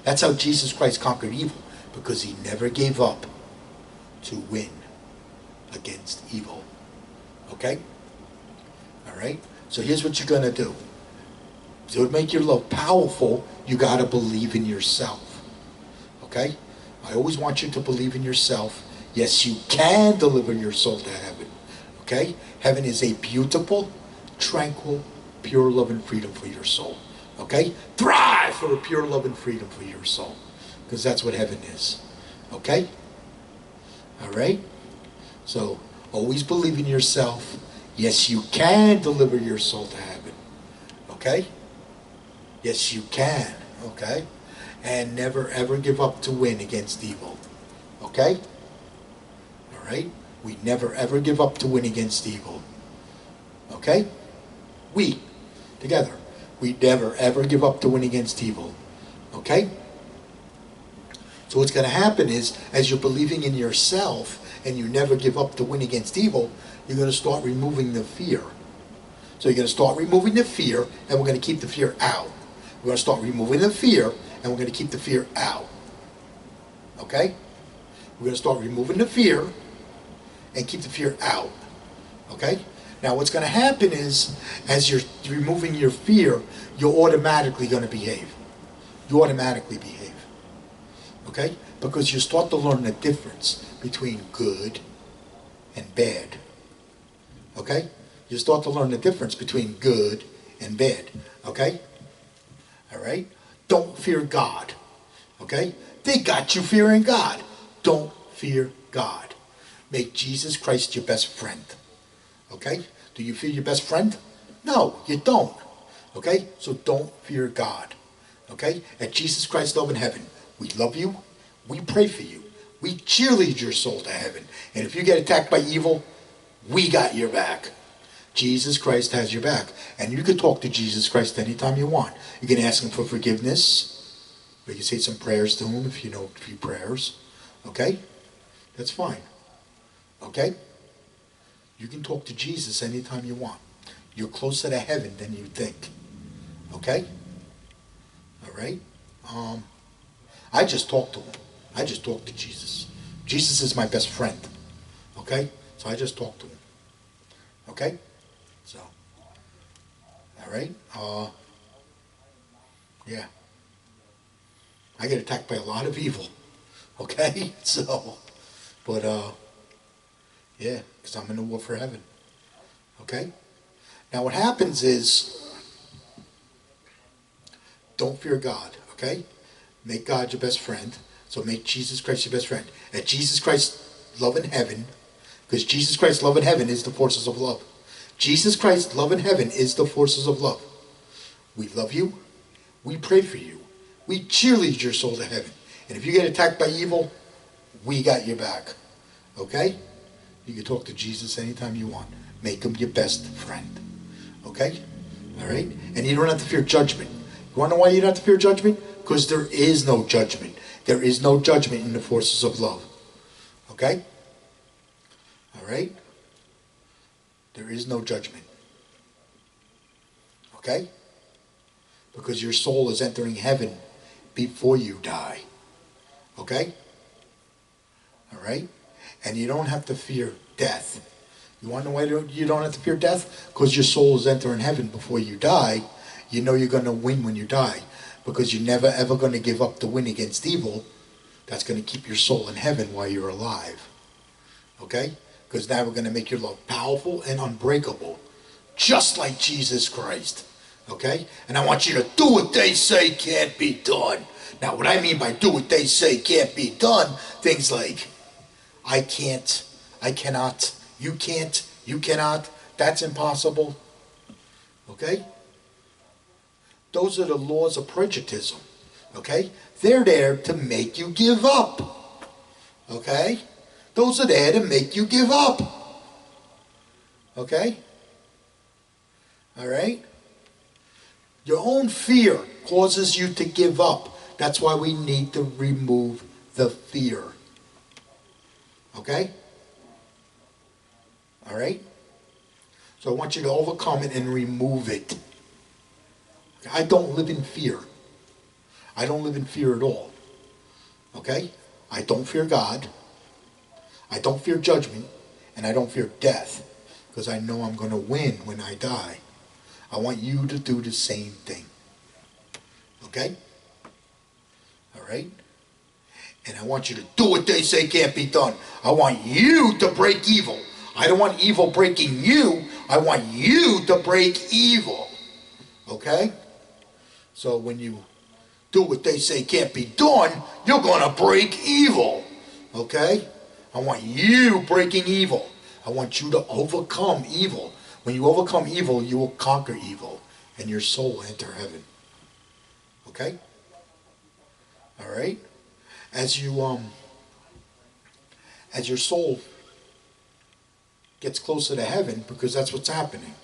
That's how Jesus Christ conquered evil, because he never gave up to win against evil. Okay? Alright? So here's what you're going to do. To make your love powerful, you got to believe in yourself. Okay? I always want you to believe in yourself. Yes, you can deliver your soul to heaven. Okay? Heaven is a beautiful, tranquil, pure love and freedom for your soul. Okay? Thrive for a pure love and freedom for your soul. Because that's what heaven is. Okay? Alright? So, always believe in yourself. Yes, you can deliver your soul to heaven. Okay? Yes, you can. Okay? And never ever give up to win against evil. Okay? Alright? We never ever give up to win against evil. Okay? We, together, we never ever give up to win against evil. Okay? So what's going to happen is, as you're believing in yourself and you never give up to win against evil, you're going to start removing the fear. So you're going to start removing the fear, and we're going to keep the fear out. We're going to start removing the fear, and we're going to keep the fear out. Okay? We're going to start removing the fear and keep the fear out. Okay? Now what's going to happen is, as you're removing your fear, you're automatically going to behave. You automatically behave. Okay? Because you start to learn the difference between good and bad. Okay? You start to learn the difference between good and bad. Okay? Alright? Don't fear God. Okay? They got you fearing God. Don't fear God. Make Jesus Christ your best friend. Okay? Do you fear your best friend? No, you don't. Okay? So don't fear God. Okay? At Jesus Christ Love in Heaven, we love you. We pray for you. We cheerlead your soul to heaven. And if you get attacked by evil, we got your back. Jesus Christ has your back. And you can talk to Jesus Christ anytime you want. You can ask him for forgiveness. Or you can say some prayers to him if you know a few prayers. Okay? That's fine. Okay? You can talk to Jesus anytime you want. You're closer to heaven than you think. Okay? Alright? I just talked to him. I just talked to Jesus. Jesus is my best friend. Okay? So I just talked to him. Okay? So. Alright? Yeah. I get attacked by a lot of evil. Okay? So. But, yeah. Because I'm in the war for heaven. Okay? Now what happens is, don't fear God. Okay? Make God your best friend. So make Jesus Christ your best friend. At Jesus Christ Love in Heaven, because Jesus Christ Love in Heaven is the forces of love. Jesus Christ Love in Heaven is the forces of love. We love you. We pray for you. We cheerlead your soul to heaven. And if you get attacked by evil, we got your back. Okay? You can talk to Jesus anytime you want. Make him your best friend. Okay? All right? And you don't have to fear judgment. You want to know why you don't have to fear judgment? Because there is no judgment. There is no judgment in the forces of love. Okay? All right? There is no judgment. Okay? Because your soul is entering heaven before you die. Okay? All right? And you don't have to fear death. You want to know why you don't have to fear death? Because your soul is entering heaven before you die. You know you're going to win when you die. Because you're never ever going to give up the win against evil. That's going to keep your soul in heaven while you're alive. Okay? Because now we're going to make your love powerful and unbreakable. Just like Jesus Christ. Okay? And I want you to do what they say can't be done. Now what I mean by do what they say can't be done, things like I can't, I cannot, you can't, you cannot, that's impossible. Okay? Those are the laws of Prejudgitism. Okay? They're there to make you give up. Okay? Those are there to make you give up. Okay? Alright? Your own fear causes you to give up. That's why we need to remove the fear. Okay? Alright? So I want you to overcome it and remove it. I don't live in fear. I don't live in fear at all. Okay? I don't fear God. I don't fear judgment. And I don't fear death. Because I know I'm going to win when I die. I want you to do the same thing. Okay? Alright? And I want you to do what they say can't be done. I want you to break evil. I don't want evil breaking you. I want you to break evil. Okay? So when you do what they say can't be done, you're going to break evil. Okay? I want you breaking evil. I want you to overcome evil. When you overcome evil, you will conquer evil. And your soul will enter heaven. Okay? Alright? As your soul gets closer to heaven, because that's what's happening.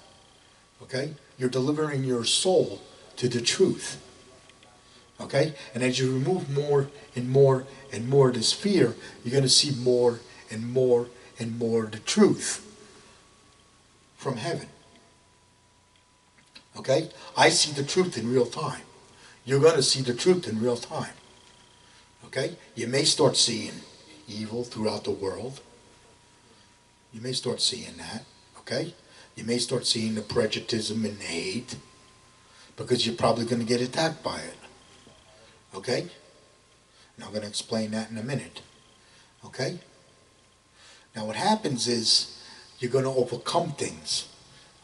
Okay? You're delivering your soul to the truth. Okay? And as you remove more and more and more of this fear, you're going to see more and more and more of the truth from heaven. Okay? I see the truth in real time. You're going to see the truth in real time. Okay? You may start seeing evil throughout the world. You may start seeing that. Okay? You may start seeing the prejudicism and hate. Because you're probably going to get attacked by it. Okay? And I'm going to explain that in a minute. Okay? Now what happens is you're going to overcome things.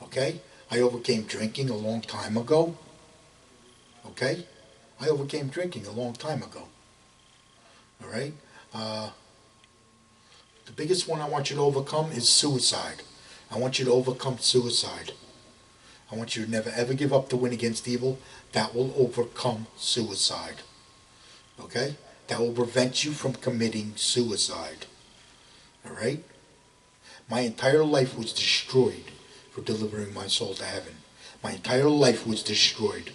Okay? I overcame drinking a long time ago. Okay? I overcame drinking a long time ago. Alright? The biggest one I want you to overcome is suicide. I want you to overcome suicide. I want you to never ever give up the win against evil. That will overcome suicide. Okay? That will prevent you from committing suicide. Alright? My entire life was destroyed for delivering my soul to heaven. My entire life was destroyed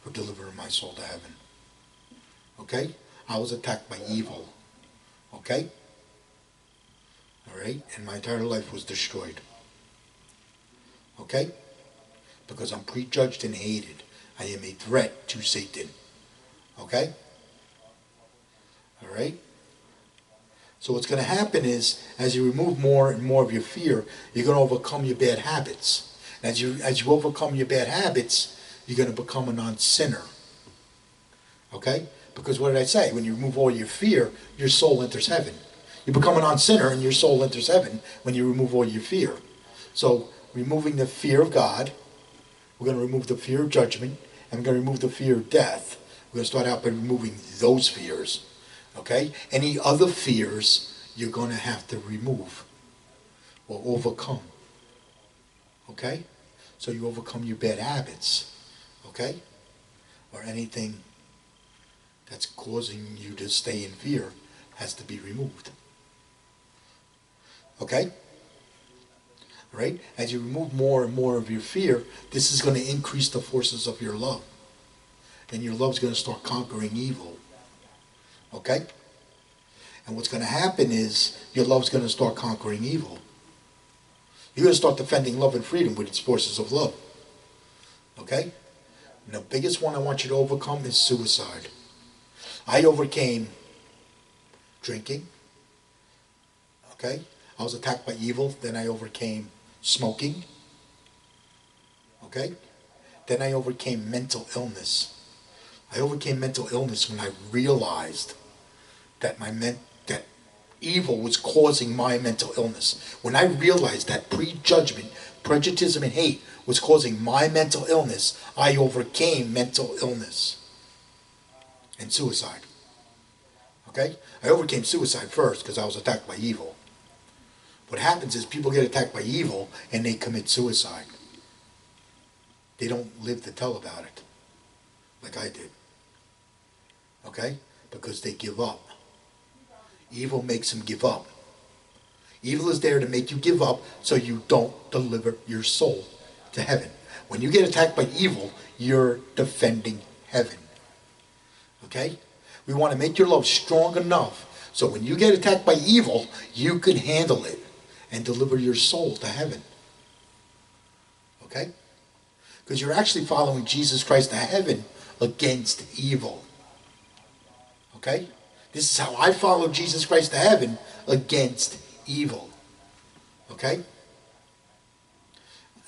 for delivering my soul to heaven. Okay? I was attacked by evil. Okay? Alright? And my entire life was destroyed. Okay? Because I'm prejudged and hated. I am a threat to Satan. Okay? Alright? So what's going to happen is, as you remove more and more of your fear, you're going to overcome your bad habits. And as you overcome your bad habits, you're going to become a non-sinner. Okay? Because what did I say? When you remove all your fear, your soul enters heaven. You become a non-sinner and your soul enters heaven when you remove all your fear. So, removing the fear of God, we're going to remove the fear of judgment, and we're going to remove the fear of death. We're going to start out by removing those fears. Okay? Any other fears you're going to have to remove or overcome. Okay? So you overcome your bad habits. Okay? Or anything that's causing you to stay in fear has to be removed. Okay? Right? As you remove more and more of your fear, this is going to increase the forces of your love. And your love's going to start conquering evil. Okay? And what's going to happen is your love's going to start conquering evil. You're going to start defending love and freedom with its forces of love. Okay? And the biggest one I want you to overcome is suicide. I overcame drinking. Okay? I was attacked by evil. Then I overcame smoking. Okay? Then I overcame mental illness. I overcame mental illness when I realized that that evil was causing my mental illness. When I realized that prejudgment, prejudice, and hate was causing my mental illness, I overcame mental illness and suicide. Okay? I overcame suicide first because I was attacked by evil. What happens is people get attacked by evil and they commit suicide. They don't live to tell about it like I did. Okay? Because they give up. Evil makes them give up. Evil is there to make you give up so you don't deliver your soul to heaven. When you get attacked by evil, you're defending heaven. Okay? We want to make your love strong enough so when you get attacked by evil, you can handle it and deliver your soul to heaven. Okay? Because you're actually following Jesus Christ to heaven against evil. Okay? This is how I follow Jesus Christ to heaven against evil. Okay?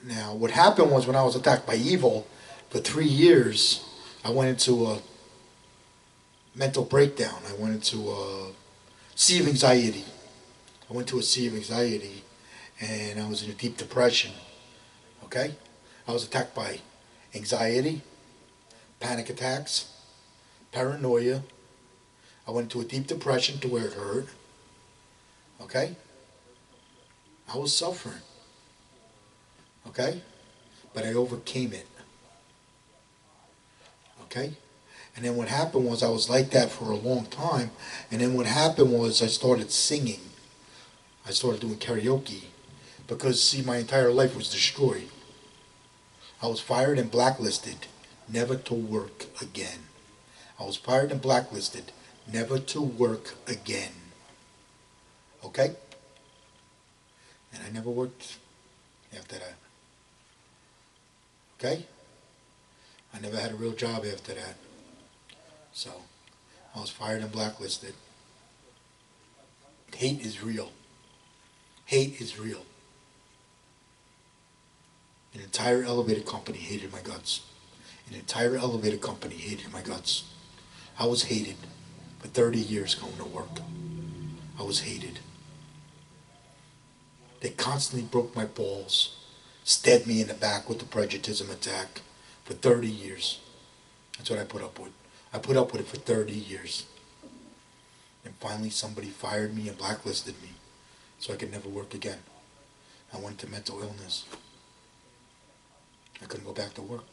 Now, what happened was when I was attacked by evil, for 3 years, I went into a mental breakdown. I went into a sea of anxiety. I went to a sea of anxiety, and I was in a deep depression. Okay? I was attacked by anxiety, panic attacks, paranoia. I went into a deep depression to where it hurt. Okay? I was suffering. Okay? But I overcame it. Okay? And then what happened was I was like that for a long time. And then what happened was I started singing. I started doing karaoke. Because, see, my entire life was destroyed. I was fired and blacklisted, never to work again. I was fired and blacklisted, never to work again. Okay? And I never worked after that. Okay? I never had a real job after that. So, I was fired and blacklisted. Hate is real. Hate is real. An entire elevator company hated my guts. An entire elevator company hated my guts. I was hated for 30 years going to work. I was hated. They constantly broke my balls, stabbed me in the back with the Predijudgitism attack for 30 years. That's what I put up with. I put up with it for 30 years. And finally somebody fired me and blacklisted me so I could never work again. I went to mental illness. I couldn't go back to work.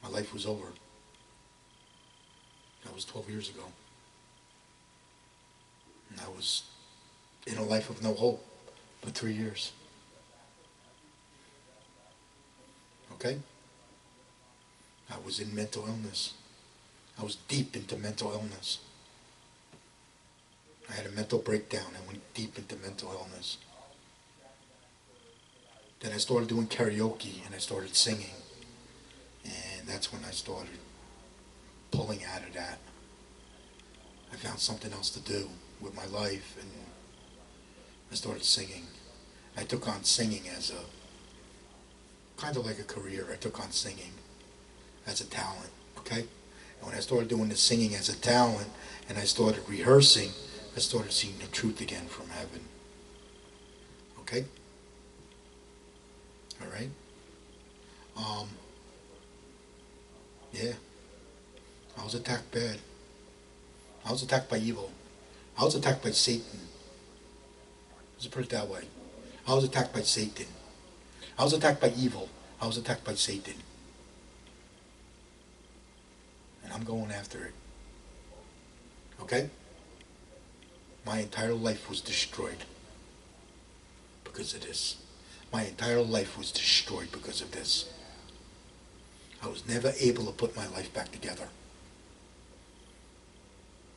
My life was over. That was 12 years ago. And I was in a life of no hope for 3 years. Okay? I was in mental illness. I was deep into mental illness. I had a mental breakdown. I went deep into mental illness. Then I started doing karaoke and I started singing. And that's when I started pulling out of that. I found something else to do with my life and I started singing. I took on singing as a, kind of like a career. I took on singing as a talent, okay? And when I started doing the singing as a talent and I started rehearsing, I started seeing the truth again from heaven. Okay? All right? Yeah. I was attacked bad. I was attacked by evil. I was attacked by Satan. Let's put it that way. I was attacked by Satan. I was attacked by evil. I was attacked by Satan. And I'm going after it. Okay? My entire life was destroyed because of this. My entire life was destroyed because of this. I was never able to put my life back together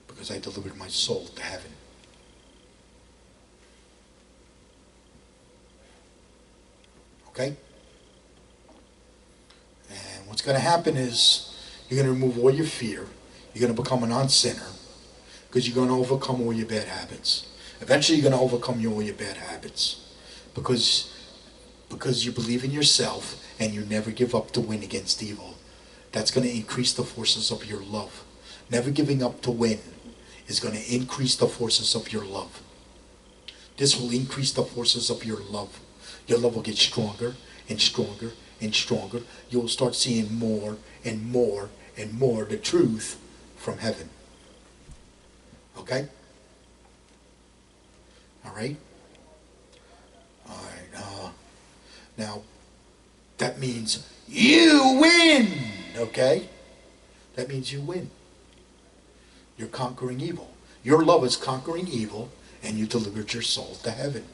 because I delivered my soul to heaven. Okay? And what's going to happen is you're going to remove all your fear. You're going to become a non-sinner because you're going to overcome all your bad habits. Eventually you're going to overcome all your bad habits because you believe in yourself and you never give up to win against evil. That's going to increase the forces of your love. Never giving up to win is going to increase the forces of your love. This will increase the forces of your love. Your love will get stronger and stronger and stronger. You will start seeing more and more and more the truth from heaven. Okay? All right? All right. Now, that means you win. Okay? That means you win. You're conquering evil. Your love is conquering evil, and you delivered your soul to heaven.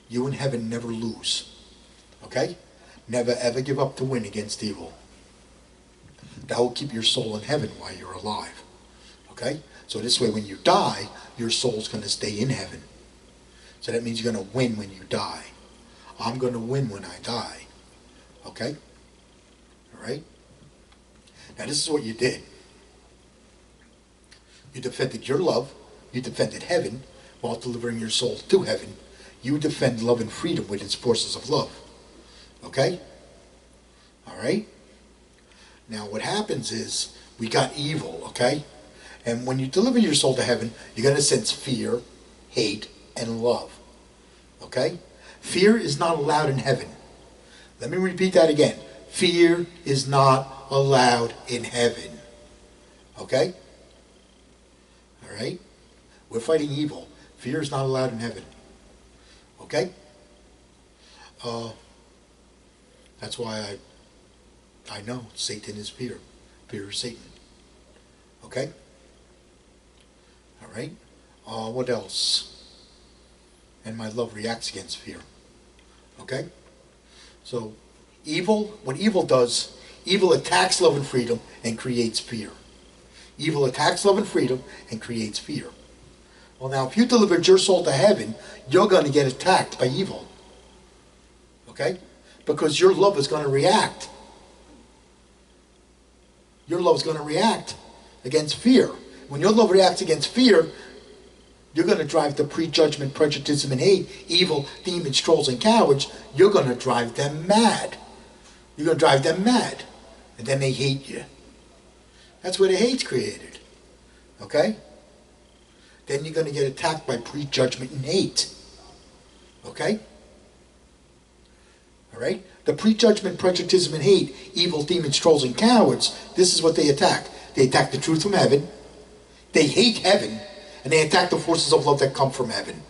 You in heaven never lose. Okay? Never ever give up to win against evil. That will keep your soul in heaven while you're alive. Okay? So this way when you die, your soul's going to stay in heaven. So that means you're going to win when you die. I'm going to win when I die. Okay? Alright? Now this is what you did. You defended your love. You defended heaven while delivering your soul to heaven. You defend love and freedom with its forces of love. Okay? Alright? Now what happens is we got evil, okay? And when you deliver your soul to heaven, you're going to sense fear, hate, and love. Okay? Fear is not allowed in heaven. Let me repeat that again. Fear is not allowed in heaven. Okay? Alright? We're fighting evil. Fear is not allowed in heaven. Okay? That's why I know Satan is fear. Fear is Satan. Okay? Alright? What else? And my love reacts against fear. Okay? So, evil, what evil does, evil attacks love and freedom and creates fear. Evil attacks love and freedom and creates fear. Well now, if you delivered your soul to heaven, you're going to get attacked by evil. Okay? Because your love is going to react. Your love is going to react against fear. When your love reacts against fear, you're going to drive the prejudgment, prejudice, and hate, evil, demons, trolls, and cowards. You're going to drive them mad. You're going to drive them mad. And then they hate you. That's where the hate's created. Okay? Then you're going to get attacked by prejudgment and hate. Okay? Alright? The prejudgment, prejudice, and hate, evil, demons, trolls, and cowards, this is what they attack. They attack the truth from heaven. They hate heaven. And they attack the forces of love that come from heaven.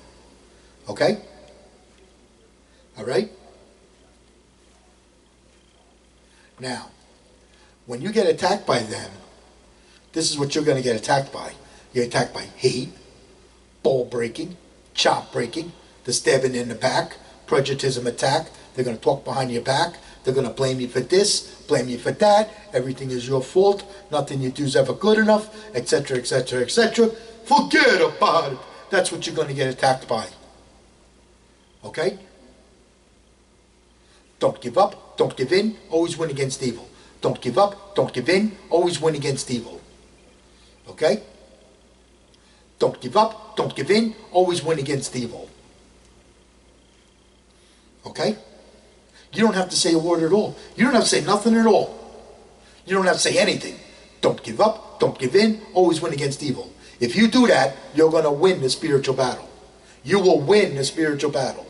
Okay? Alright? Now, when you get attacked by them, this is what you're going to get attacked by. You're attacked by hate, ball breaking, chop breaking, the stabbing in the back, prejudice attack. They're going to talk behind your back. They're going to blame you for this, blame you for that. Everything is your fault. Nothing you do is ever good enough, etc., etc., etc. Forget about it. That's what you're going to get attacked by. Okay? Don't give up. Don't give in. Always win against evil. Don't give up. Don't give in. Always win against evil. Okay? Don't give up. Don't give in. Always win against evil. Okay? You don't have to say a word at all. You don't have to say nothing at all. You don't have to say anything. Don't give up. Don't give in. Always win against evil. If you do that, you're going to win the spiritual battle. You will win the spiritual battle.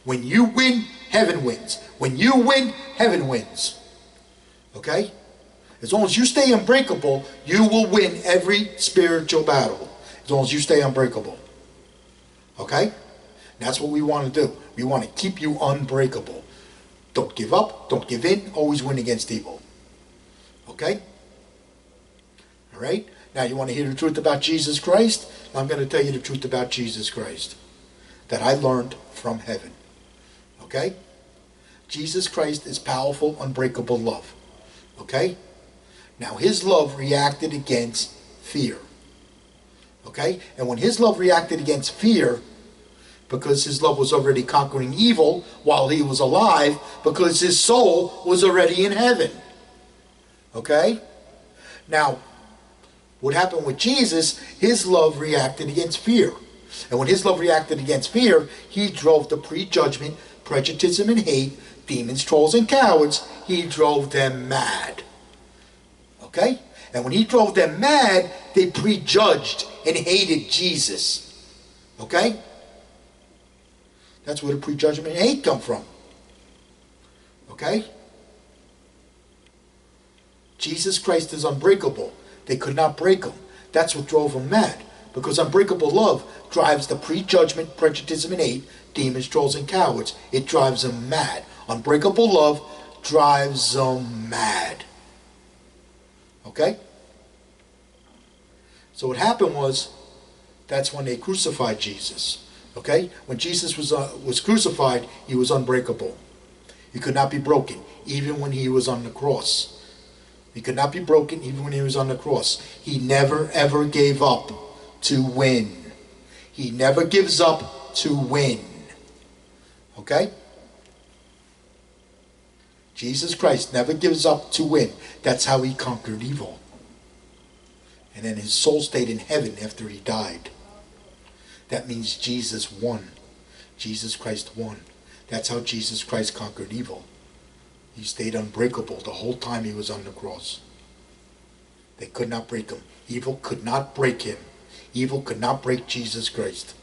When you win, heaven wins. When you win, heaven wins. Okay? As long as you stay unbreakable, you will win every spiritual battle. As long as you stay unbreakable. Okay? That's what we want to do. We want to keep you unbreakable. Don't give up. Don't give in. Always win against evil. Okay? All right? Now you want to hear the truth about Jesus Christ? I'm going to tell you the truth about Jesus Christ that I learned from heaven. Okay? Jesus Christ is powerful, unbreakable love. Okay? Now his love reacted against fear. Okay? And when his love reacted against fear, because his love was already conquering evil while he was alive, because his soul was already in heaven. Okay? Now, what happened with Jesus, his love reacted against fear. And when his love reacted against fear, he drove the prejudgment, prejudicism, and hate, demons, trolls, and cowards, he drove them mad. Okay? And when he drove them mad, they prejudged and hated Jesus. Okay? That's where the prejudgment and hate come from. Okay? Jesus Christ is unbreakable. They could not break him. That's what drove them mad. Because unbreakable love drives the prejudgment, prejudice, and hate, demons, trolls, and cowards. It drives them mad. Unbreakable love drives them mad. Okay? So what happened was, that's when they crucified Jesus. Okay? When Jesus was crucified, he was unbreakable. He could not be broken, even when he was on the cross. He could not be broken, even when he was on the cross. He never, ever gave up to win. He never gives up to win. Okay? Jesus Christ never gives up to win. That's how he conquered evil. And then his soul stayed in heaven after he died. That means Jesus won. Jesus Christ won. That's how Jesus Christ conquered evil. He stayed unbreakable the whole time he was on the cross. They could not break him. Evil could not break him. Evil could not break Jesus Christ.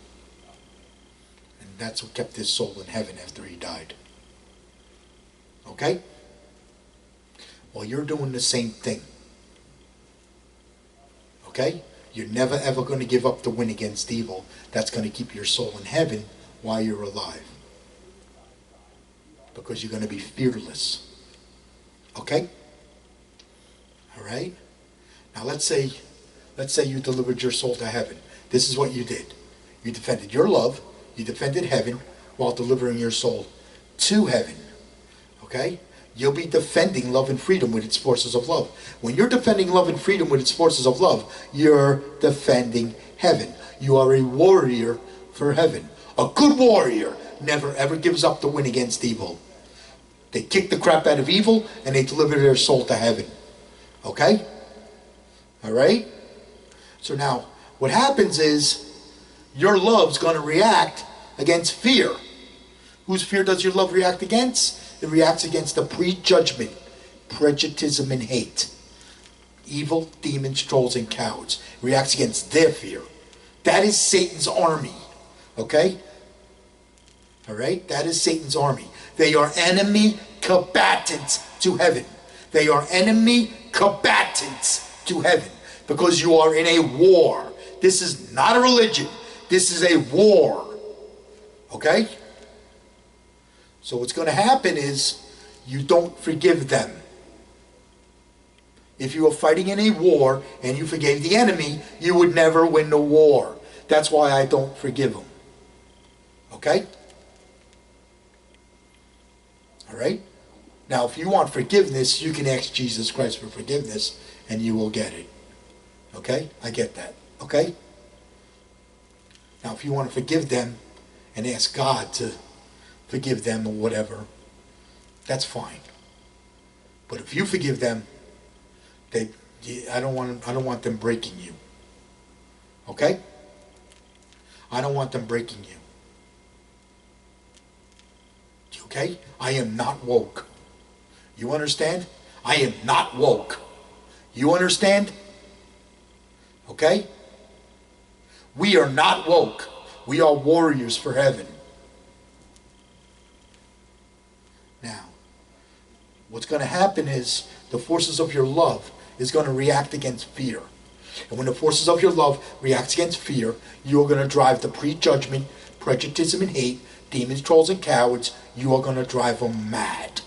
And that's what kept his soul in heaven after he died. Okay? Well, you're doing the same thing. Okay? You're never ever going to give up the win against evil. That's going to keep your soul in heaven while you're alive. Because you're going to be fearless. Okay? All right? Now let's say you delivered your soul to heaven. This is what you did. You defended your love. You defended heaven while delivering your soul to heaven. Okay? You'll be defending love and freedom with its forces of love. When you're defending love and freedom with its forces of love, you're defending heaven. You are a warrior for heaven. A good warrior never ever gives up the win against evil. They kick the crap out of evil and they deliver their soul to heaven. Okay? Alright? So now, what happens is, your love's going to react against fear. Whose fear does your love react against? It reacts against the prejudgment, prejudice, and hate. Evil, demons, trolls, and cowards. It reacts against their fear. That is Satan's army. Okay? Alright? That is Satan's army. They are enemy combatants to heaven. They are enemy combatants to heaven. Because you are in a war. This is not a religion. This is a war. Okay? So what's going to happen is, you don't forgive them. If you were fighting in a war and you forgave the enemy, you would never win the war. That's why I don't forgive them. Okay? Alright? Now, if you want forgiveness, you can ask Jesus Christ for forgiveness, and you will get it. Okay? I get that. Okay? Now, if you want to forgive them and ask God to forgive them or whatever, that's fine. But if you forgive them, I don't want them breaking you. Okay? I don't want them breaking you. Okay? I am not woke. You understand? I am not woke. You understand? Okay? We are not woke. We are warriors for heaven. Now, what's going to happen is, the forces of your love is going to react against fear. And when the forces of your love react against fear, you're going to drive the prejudgment, prejudice, and hate, demons, trolls, and cowards, you are going to drive them mad.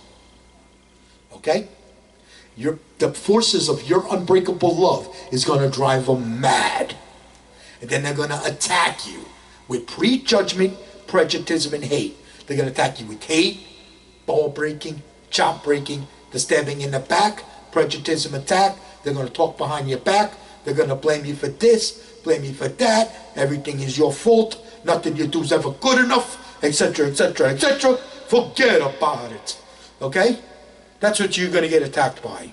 Okay? The forces of your unbreakable love is going to drive them mad. And then they're going to attack you with prejudgment, prejudice, and hate. They're going to attack you with hate, ball breaking, chop breaking, the stabbing in the back, prejudice attack. They're going to talk behind your back. They're going to blame you for this, blame you for that. Everything is your fault. Nothing you do is ever good enough, etc., etc., etc. Forget about it. Okay? That's what you're going to get attacked by.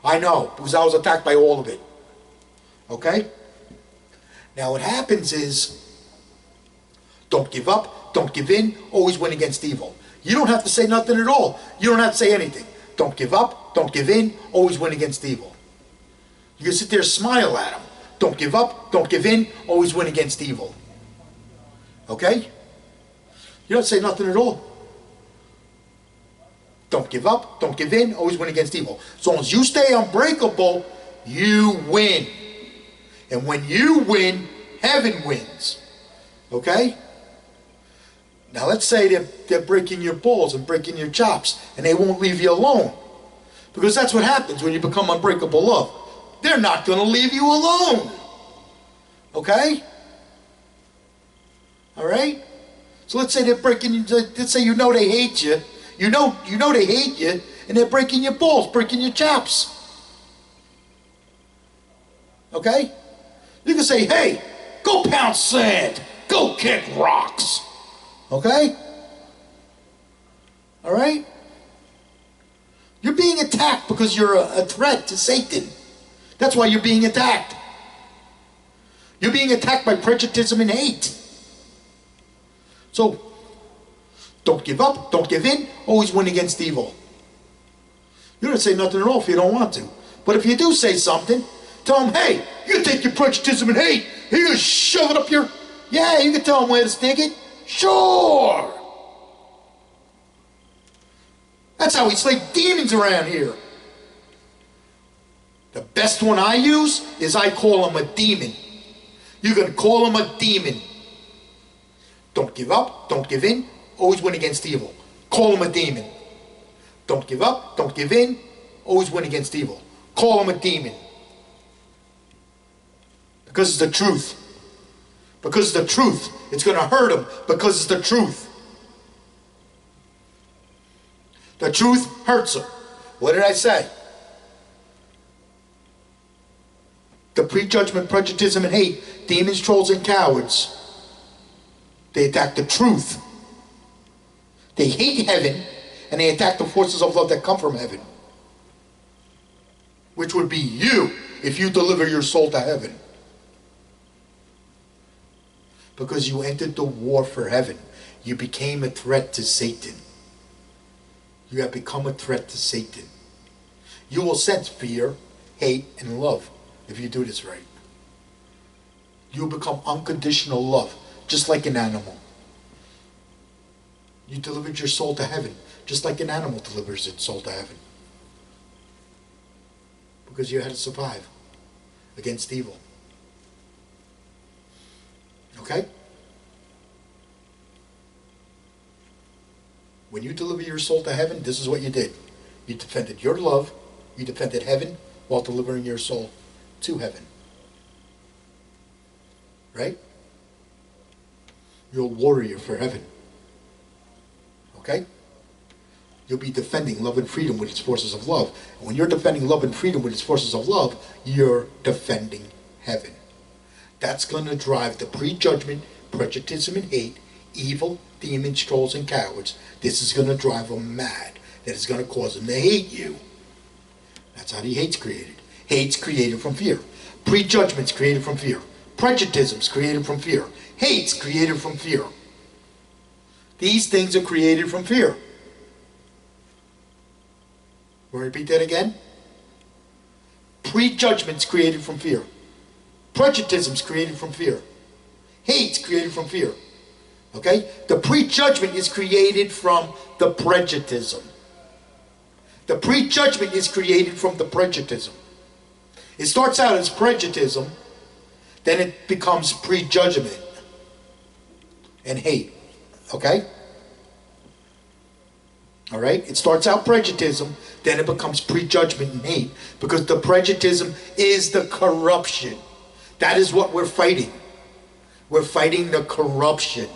I know, because I was attacked by all of it. Okay? Now what happens is, don't give up, don't give in, always win against evil. You don't have to say nothing at all. You don't have to say anything. Don't give up, don't give in, always win against evil. You can sit there and smile at them. Don't give up, don't give in, always win against evil. Okay? You don't say nothing at all. Don't give up, don't give in, always win against evil. As long as you stay unbreakable, you win. And when you win, heaven wins. Okay? Now let's say they're breaking your balls and breaking your chops, and they won't leave you alone. Because that's what happens when you become unbreakable love. They're not going to leave you alone. Okay? Alright? So let's say they're breaking, let's say you know they hate you. You know they hate you, and they're breaking your balls, breaking your chops. Okay? You can say, hey, go pound sand, go kick rocks. Okay? Alright? You're being attacked because you're a threat to Satan. That's why you're being attacked. You're being attacked by prejudice and hate. So, don't give up, don't give in, always win against evil. You don't say nothing at all if you don't want to. But if you do say something, tell them, hey, you take your prejudice and hate, you just shove it up your... Yeah, you can tell them where to stick it. Sure. That's how we slay demons around here. The best one I use is I call them a demon. You can call them a demon. Don't give up, don't give in, always win against evil. Call them a demon. Don't give up, don't give in, always win against evil. Call them a demon. Because it's the truth. Because it's the truth. It's going to hurt them because it's the truth. The truth hurts them. What did I say? The prejudgment, prejudice, and hate, demons, trolls, and cowards, they attack the truth. They hate heaven, and they attack the forces of love that come from heaven. Which would be you, if you deliver your soul to heaven. Because you entered the war for heaven. You became a threat to Satan. You have become a threat to Satan. You will sense fear, hate, and love if you do this right. You will become unconditional love, just like an animal. You delivered your soul to heaven, just like an animal delivers its soul to heaven. Because you had to survive against evil. Okay? When you deliver your soul to heaven, this is what you did. You defended your love, you defended heaven while delivering your soul to heaven. Right? You're a warrior for heaven. Okay? You'll be defending love and freedom with its forces of love. And when you're defending love and freedom with its forces of love, you're defending heaven. That's going to drive the prejudgment, prejudice, and hate, evil, demons, trolls, and cowards. This is going to drive them mad. That is going to cause them to hate you. That's how the hate's created. Hate's created from fear. Prejudgment's created from fear. Prejudice's created from fear. Hate's created from fear. These things are created from fear. We'll repeat that again. Prejudgment's created from fear. Prejudice's created from fear. Hate's created from fear. Okay? The prejudgment is created from the prejudice. The prejudgment is created from the prejudice. It starts out as prejudice, then it becomes prejudgment and hate. Okay? All right? It starts out prejudism, then it becomes prejudgment and hate, because the prejudism is the corruption. That is what we're fighting. We're fighting the corruption.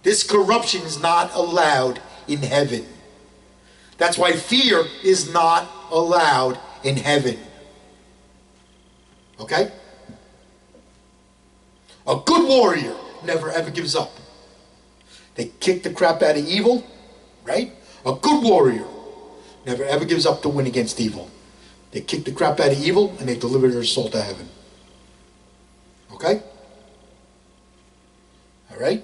This corruption is not allowed in heaven. That's why fear is not allowed in heaven. Okay? A good warrior never ever gives up. They kick the crap out of evil, right? A good warrior never ever gives up to win against evil. They kick the crap out of evil and they deliver their soul to heaven. Okay? All right?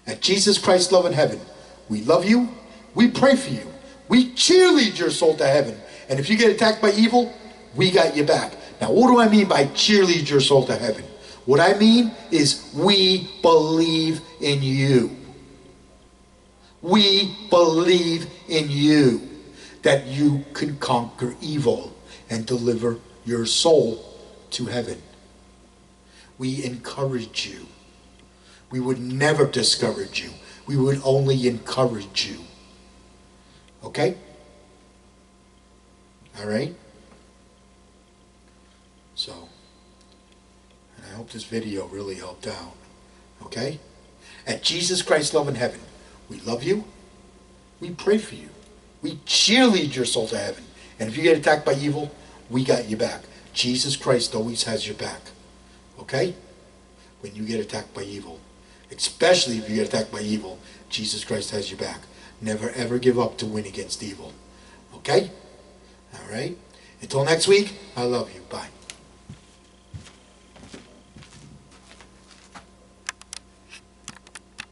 At Jesus Christ's love in heaven, we love you, we pray for you, we cheerlead your soul to heaven. And if you get attacked by evil, we got you back. Now, what do I mean by cheerlead your soul to heaven? What I mean is we believe in you. We believe in you, that you can conquer evil and deliver your soul to heaven. We encourage you. We would never discourage you. We would only encourage you. Okay? All right? So, and I hope this video really helped out. Okay? At Jesus Christ's love in heaven, we love you. We pray for you. We cheerlead your soul to heaven. And if you get attacked by evil, we got you back. Jesus Christ always has your back. Okay? When you get attacked by evil. Especially if you get attacked by evil, Jesus Christ has your back. Never ever give up to win against evil. Okay? All right? Until next week, I love you. Bye.